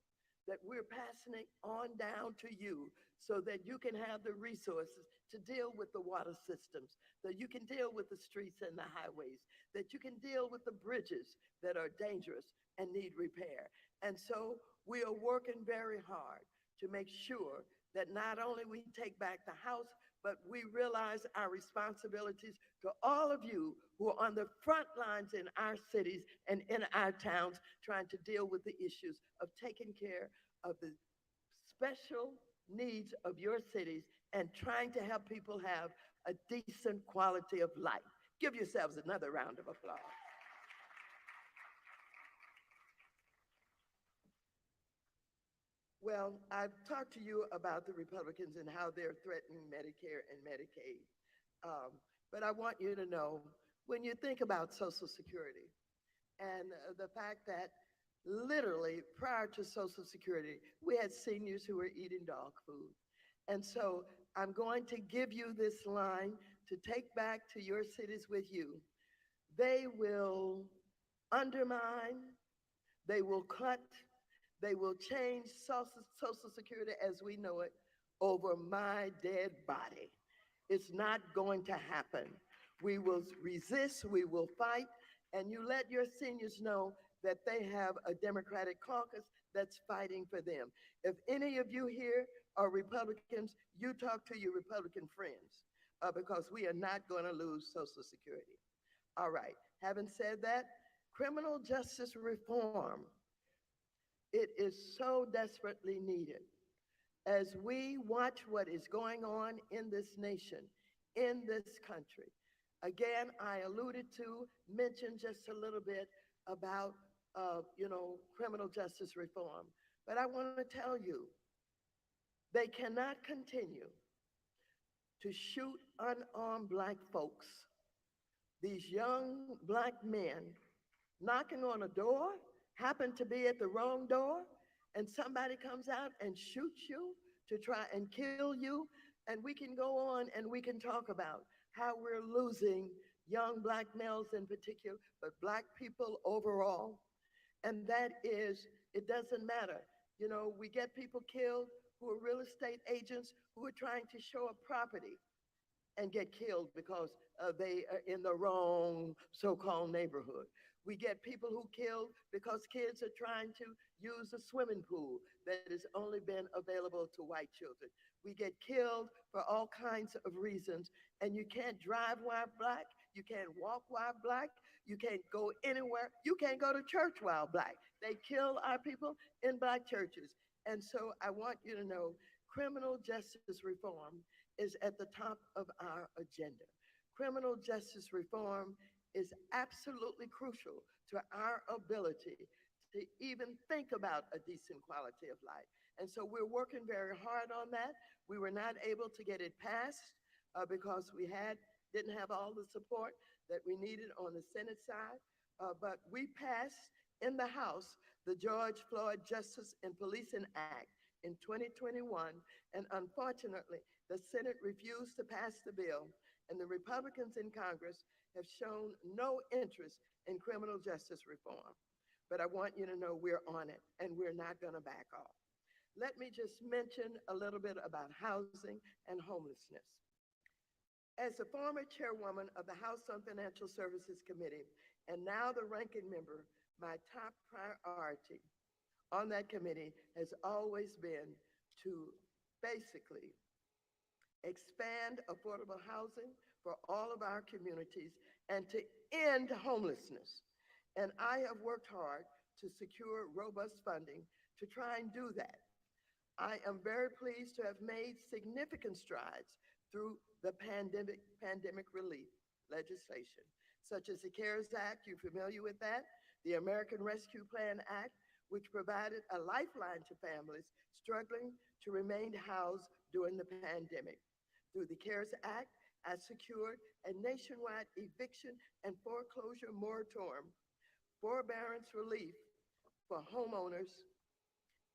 that we're passing it on down to you so that you can have the resources to deal with the water systems, that you can deal with the streets and the highways, that you can deal with the bridges that are dangerous and need repair. And so we are working very hard to make sure that not only we take back the House, but we realize our responsibilities to all of you who are on the front lines in our cities and in our towns, trying to deal with the issues of taking care of the special needs of your cities and trying to help people have a decent quality of life. Give yourselves another round of applause. Well, I've talked to you about the Republicans and how they're threatening Medicare and Medicaid. But I want you to know, when you think about Social Security and the fact that literally prior to Social Security, we had seniors who were eating dog food. And so I'm going to give you this line to take back to your cities with you. They will undermine, they will cut, they will change Social Security as we know it over my dead body. It's not going to happen. We will resist, we will fight, and you let your seniors know that they have a Democratic caucus that's fighting for them. If any of you here are Republicans, you talk to your Republican friends because we are not going to lose Social Security. All right, having said that, criminal justice reform, it is so desperately needed. As we watch what is going on in this nation, in this country, again, I alluded to, mentioned just a little bit about, criminal justice reform. But I want to tell you, they cannot continue to shoot unarmed Black folks, these young Black men knocking on a door, happen to be at the wrong door, and somebody comes out and shoots you to try and kill you. And we can go on and we can talk about how we're losing young Black males in particular, but Black people overall. And that is, it doesn't matter. You know, we get people killed who are real estate agents who are trying to show up property and get killed because they are in the wrong so-called neighborhood. We get people who killed because kids are trying to use a swimming pool that has only been available to white children. We get killed for all kinds of reasons, and you can't drive while Black, you can't walk while Black, you can't go anywhere, you can't go to church while Black. They kill our people in Black churches. And so I want you to know, criminal justice reform is at the top of our agenda. Criminal justice reform is absolutely crucial to our ability to even think about a decent quality of life. And so we're working very hard on that. We were not able to get it passed because we didn't have all the support that we needed on the Senate side, but we passed in the House the George Floyd Justice and Policing Act in 2021, and unfortunately, the Senate refused to pass the bill, and the Republicans in Congress have shown no interest in criminal justice reform. But I want you to know we're on it, and we're not going to back off. Let me just mention a little bit about housing and homelessness. As the former chairwoman of the House on Financial Services Committee, and now the ranking member, my top priority on that committee has always been to basically expand affordable housing for all of our communities and to end homelessness. And I have worked hard to secure robust funding to try and do that. I am very pleased to have made significant strides through the pandemic relief legislation, such as the CARES Act, you're familiar with that, the American Rescue Plan Act, which provided a lifeline to families struggling to remain housed during the pandemic. Through the CARES Act, I secured a nationwide eviction and foreclosure moratorium, forbearance relief for homeowners,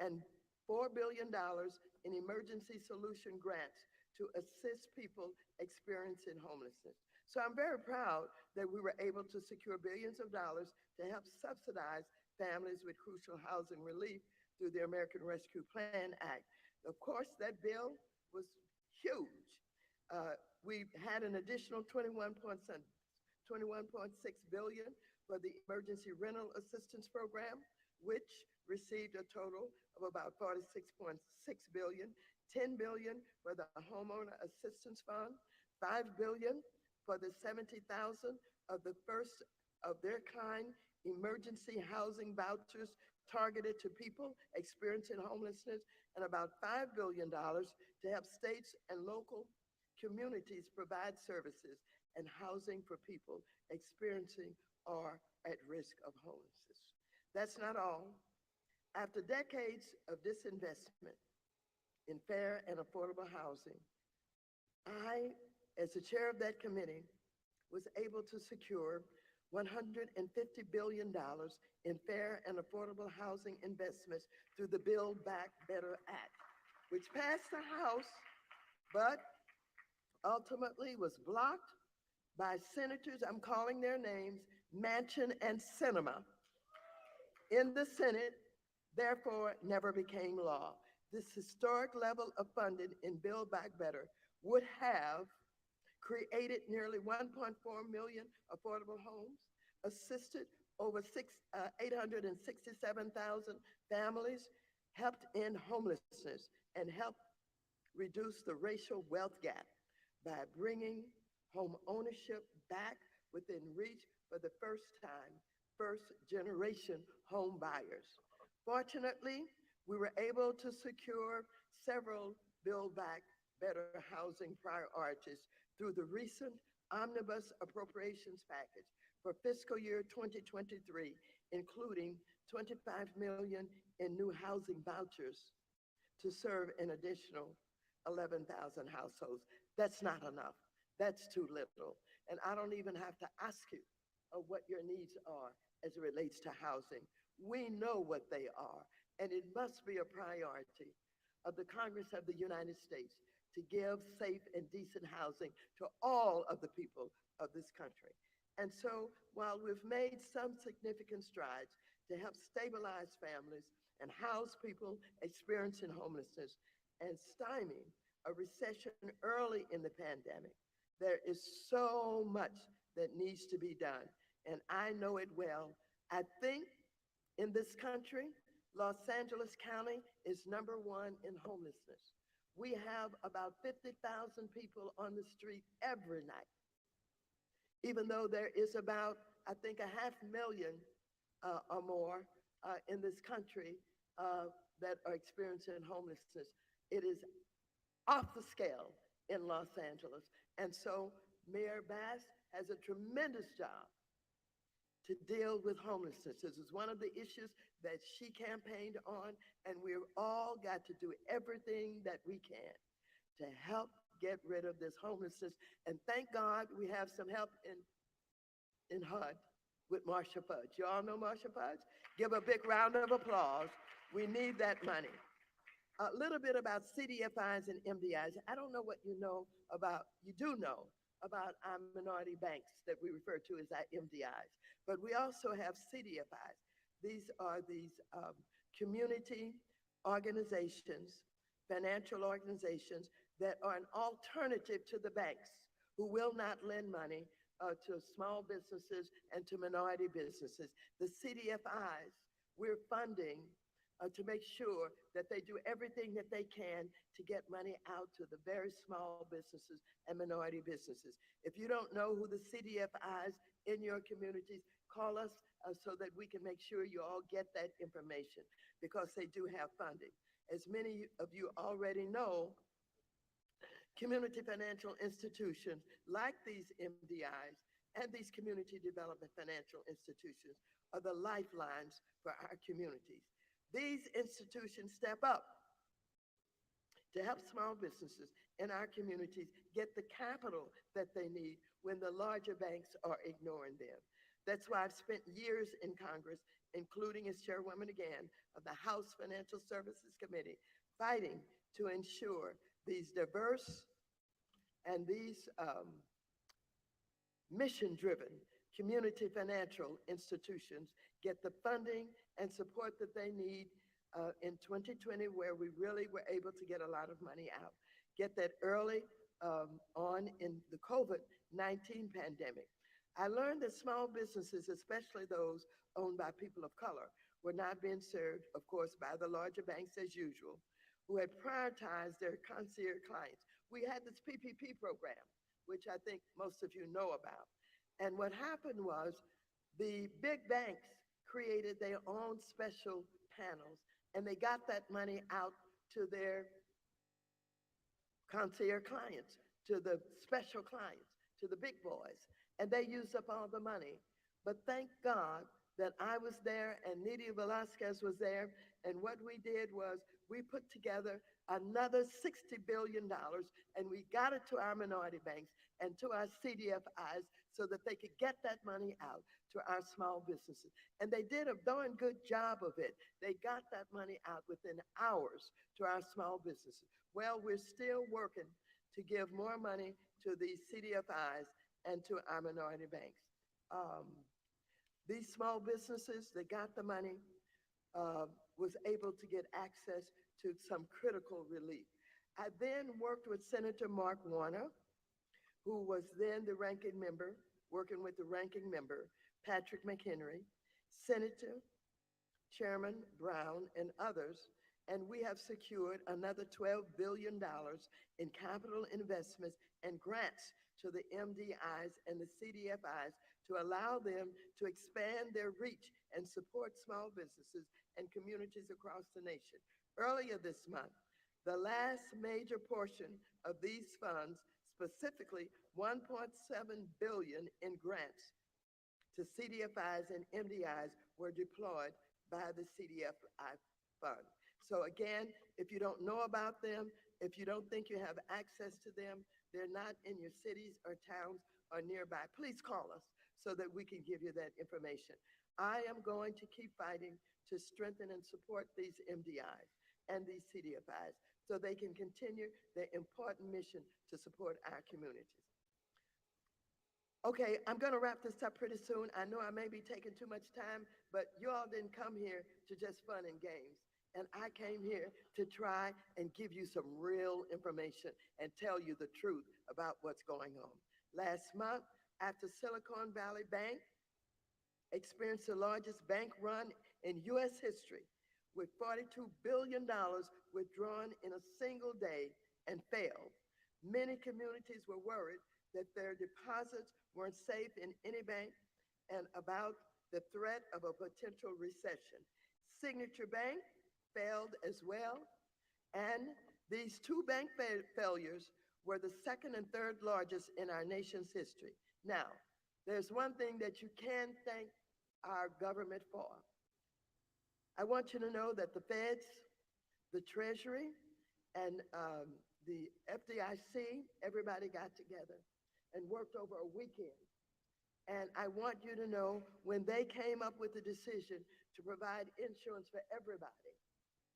and $4 billion in emergency solution grants to assist people experiencing homelessness. So I'm very proud that we were able to secure billions of dollars to help subsidize families with crucial housing relief through the American Rescue Plan Act. Of course, that bill was huge. We had an additional $21.6 billion for the Emergency Rental Assistance Program, which received a total of about $46.6 billion, $10 billion for the Homeowner Assistance Fund, $5 billion for the 70,000 of the first of their kind emergency housing vouchers targeted to people experiencing homelessness, and about $5 billion to help states and local communities provide services and housing for people experiencing or at risk of homelessness. That's not all. After decades of disinvestment in fair and affordable housing, I, as the chair of that committee, was able to secure $150 billion in fair and affordable housing investments through the Build Back Better Act, which passed the House, but ultimately was blocked by senators, I'm calling their names, Manchin and Sinema, in the Senate, therefore never became law. This historic level of funding in Build Back Better would have created nearly 1.4 million affordable homes, assisted over 867,000 families, helped end homelessness, and helped reduce the racial wealth gap by bringing home ownership back within reach for the first time, first-generation home buyers. Fortunately, we were able to secure several Build Back Better housing priorities through the recent omnibus appropriations package for fiscal year 2023, including 25 million in new housing vouchers to serve an additional 11,000 households. That's not enough. That's too little. And I don't even have to ask you what your needs are as it relates to housing. We know what they are, and it must be a priority of the Congress of the United States to give safe and decent housing to all of the people of this country. And so while we've made some significant strides to help stabilize families and house people experiencing homelessness and stymie a recession early in the pandemic, there is so much that needs to be done. And I know it well. I think in this country, Los Angeles County is #1 in homelessness. We have about 50,000 people on the street every night, even though there is about, I think, 500,000 or more in this country that are experiencing homelessness. It is off the scale in Los Angeles. And so Mayor Bass has a tremendous job to deal with homelessness. This is one of the issues that she campaigned on, and we've all got to do everything that we can to help get rid of this homelessness. And thank God we have some help in HUD with Marsha Fudge. You all know Marsha Fudge? Give a big round of applause. We need that money. A little bit about CDFIs and MDIs. I don't know what you know about, you do know about our minority banks that we refer to as our MDIs, but we also have CDFIs. These are these community organizations, financial organizations that are an alternative to the banks who will not lend money to small businesses and to minority businesses. The CDFIs, we're funding to make sure that they do everything that they can to get money out to the very small businesses and minority businesses. If you don't know who the CDFIs in your communities, call us so that we can make sure you all get that information, because they do have funding. As many of you already know, community financial institutions like these MDIs and these community development financial institutions are the lifelines for our communities. These institutions step up to help small businesses in our communities get the capital that they need when the larger banks are ignoring them. That's why I've spent years in Congress, including as chairwoman again of the House Financial Services Committee, fighting to ensure these diverse and these mission-driven community financial institutions get the funding and support that they need in 2020, where we really were able to get a lot of money out. Get that early on in the COVID-19 pandemic. I learned that small businesses, especially those owned by people of color, were not being served, of course, by the larger banks as usual, who had prioritized their concierge clients. We had this PPP program, which I think most of you know about. And what happened was the big banks created their own special panels, and they got that money out to their concierge clients, to the special clients, to the big boys, and they used up all the money. But thank God that I was there and Nydia Velasquez was there, and what we did was we put together another $60 billion, and we got it to our minority banks and to our CDFIs so that they could get that money out to our small businesses. And they did a darn good job of it. They got that money out within hours to our small businesses. Well, we're still working to give more money to these CDFIs and to our minority banks. These small businesses that got the money was able to get access to some critical relief. I then worked with Senator Mark Warner, who was then the ranking member, working with the ranking member, Patrick McHenry, Senator Chairman Brown, and others, and we have secured another $12 billion in capital investments and grants to the MDIs and the CDFIs to allow them to expand their reach and support small businesses and communities across the nation. Earlier this month, the last major portion of these funds, specifically $1.7 billion in grants to CDFIs and MDIs, were deployed by the CDFI fund. So again, if you don't know about them, if you don't think you have access to them, they're not in your cities or towns or nearby, please call us so that we can give you that information. I am going to keep fighting to strengthen and support these MDIs and these CDFIs so they can continue their important mission to support our communities. Okay, I'm gonna wrap this up pretty soon. I know I may be taking too much time, but you all didn't come here to just fun and games. And I came here to try and give you some real information and tell you the truth about what's going on. Last month, after Silicon Valley Bank experienced the largest bank run in US history, with $42 billion withdrawn in a single day and failed, many communities were worried that their deposits weren't safe in any bank and about the threat of a potential recession. Signature Bank failed as well, and these two bank failures were the second and third largest in our nation's history. Now, there's one thing that you can thank our government for. I want you to know that the feds, the Treasury, and the FDIC, everybody got together and worked over a weekend. And I want you to know when they came up with the decision to provide insurance for everybody,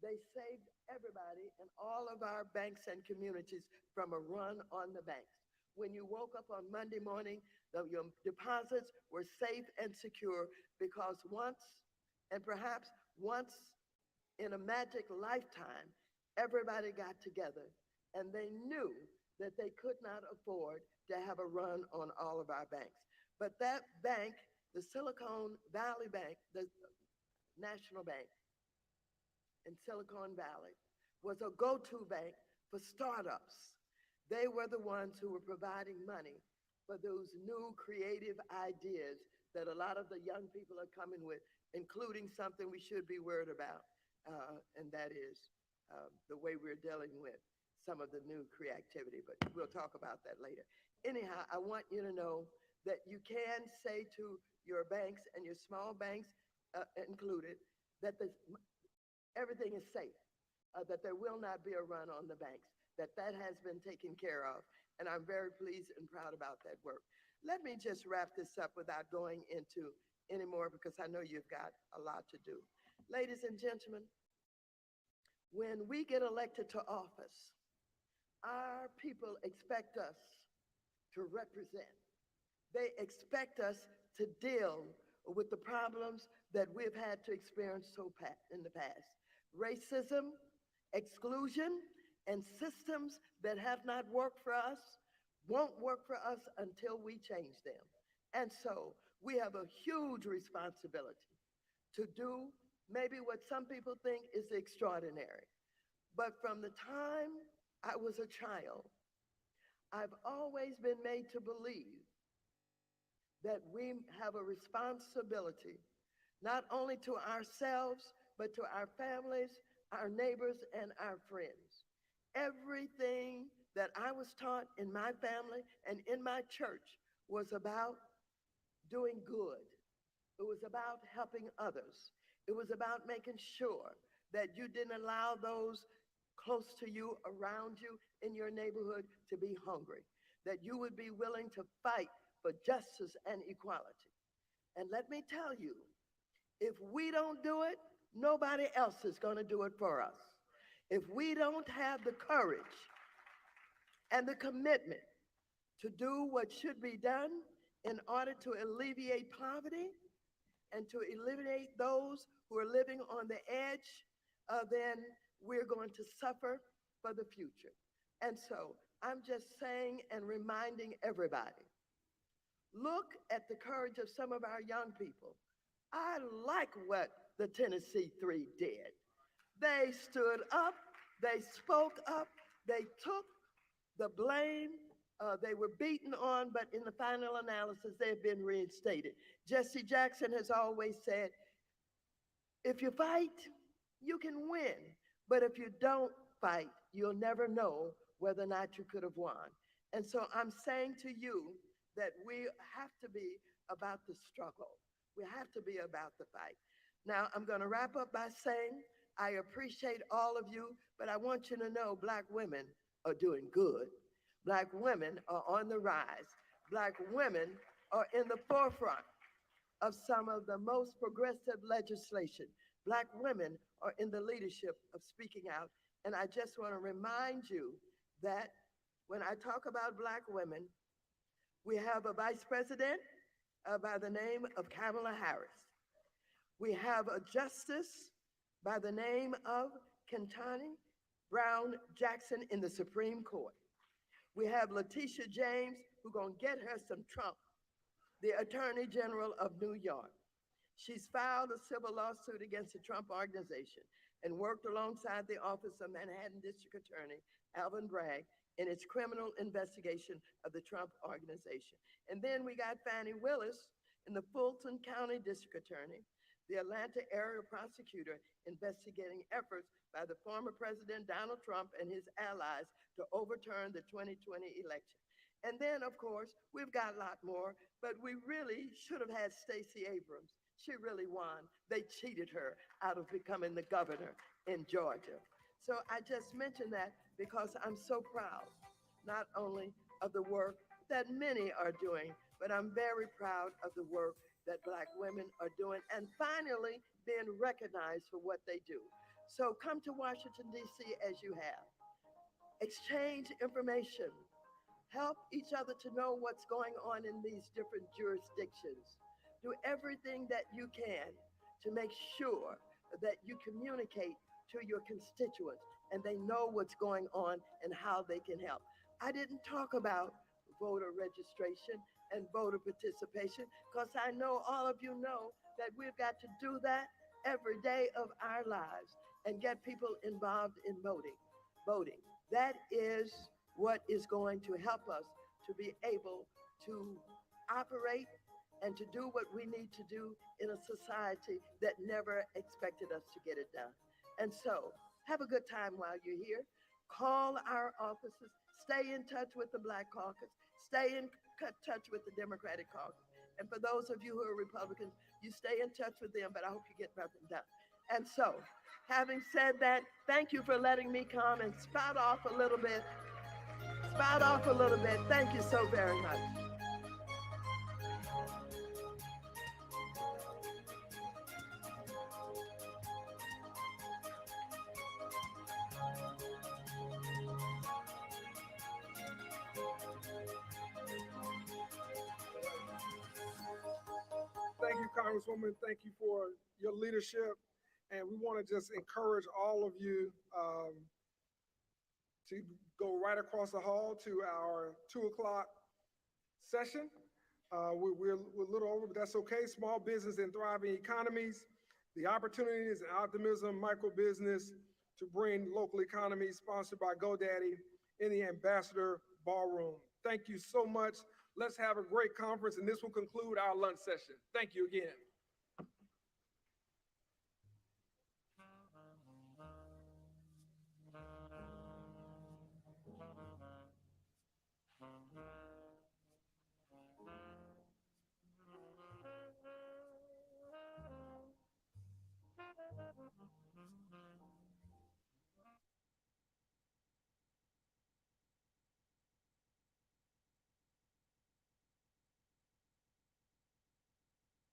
they saved everybody and all of our banks and communities from a run on the banks. When you woke up on Monday morning, your deposits were safe and secure because once, and perhaps once in a magic lifetime, everybody got together and they knew that they could not afford to have a run on all of our banks. But that bank, the Silicon Valley Bank, the National Bank in Silicon Valley, was a go-to bank for startups. They were the ones who were providing money for those new creative ideas that a lot of the young people are coming with, including something we should be worried about, and that is the way we're dealing with some of the new creativity, but we'll talk about that later. Anyhow, I want you to know that you can say to your banks and your small banks included that everything is safe, that there will not be a run on the banks, that has been taken care of, and I'm very pleased and proud about that work. Let me just wrap this up without going into any more because I know you've got a lot to do. Ladies and gentlemen, when we get elected to office, our people expect us to represent. They expect us to deal with the problems that we've had to experience in the past. Racism, exclusion, and systems that have not worked for us won't work for us until we change them. And so we have a huge responsibility to do maybe what some people think is extraordinary. But from the time I was a child, I've always been made to believe that we have a responsibility, not only to ourselves, but to our families, our neighbors, and our friends. Everything that I was taught in my family and in my church was about doing good. It was about helping others. It was about making sure that you didn't allow those close to you, around you, in your neighborhood to be hungry, that you would be willing to fight for justice and equality. And let me tell you, if we don't do it, nobody else is going to do it for us. If we don't have the courage and the commitment to do what should be done in order to alleviate poverty and to eliminate those who are living on the edge, then we're going to suffer for the future. And so I'm just saying and reminding everybody, look at the courage of some of our young people. I like what the Tennessee Three did. They stood up, they spoke up, they took the blame. They were beaten on, but in the final analysis, they've been reinstated. Jesse Jackson has always said, if you fight, you can win. But if you don't fight, you'll never know whether or not you could have won. And so I'm saying to you that we have to be about the struggle. We have to be about the fight. Now, I'm going to wrap up by saying I appreciate all of you, but I want you to know Black women are doing good. Black women are on the rise. Black women are in the forefront of some of the most progressive legislation. Black women are in the leadership of speaking out. And I just want to remind you that when I talk about Black women, we have a vice president by the name of Kamala Harris. We have a justice by the name of Ketanji Brown Jackson in the Supreme Court. We have Letitia James, who's going to get her some Trump, the Attorney General of New York. She's filed a civil lawsuit against the Trump Organization and worked alongside the Office of Manhattan District Attorney Alvin Bragg in its criminal investigation of the Trump Organization. And then we got Fani Willis in the Fulton County District Attorney, the Atlanta area prosecutor investigating efforts by the former President Donald Trump and his allies to overturn the 2020 election. And then, of course, we've got a lot more, but we really should have had Stacey Abrams. She really won. They cheated her out of becoming the governor in Georgia. So I just mentioned that because I'm so proud, not only of the work that many are doing, but I'm very proud of the work that Black women are doing and finally being recognized for what they do. So come to Washington, D.C. as you have. Exchange information. Help each other to know what's going on in these different jurisdictions. Do everything that you can to make sure that you communicate to your constituents and they know what's going on and how they can help. I didn't talk about voter registration and voter participation because I know all of you know that we've got to do that every day of our lives and get people involved in voting. That is what is going to help us to be able to operate and to do what we need to do in a society that never expected us to get it done. And so have a good time while you're here. Call our offices, stay in touch with the Black Caucus, stay in touch with the Democratic Caucus. And for those of you who are Republicans, you stay in touch with them, but I hope you get nothing done. And so, having said that, thank you for letting me come and spout off a little bit. Thank you so very much. Thank you, Congresswoman. Thank you for your leadership. And we want to just encourage all of you to go right across the hall to our 2 o'clock session. We're a little over, but that's okay. Small business and thriving economies, the opportunities and optimism, micro business to bring local economies, sponsored by GoDaddy in the Ambassador Ballroom. Thank you so much. Let's have a great conference, and this will conclude our lunch session. Thank you again.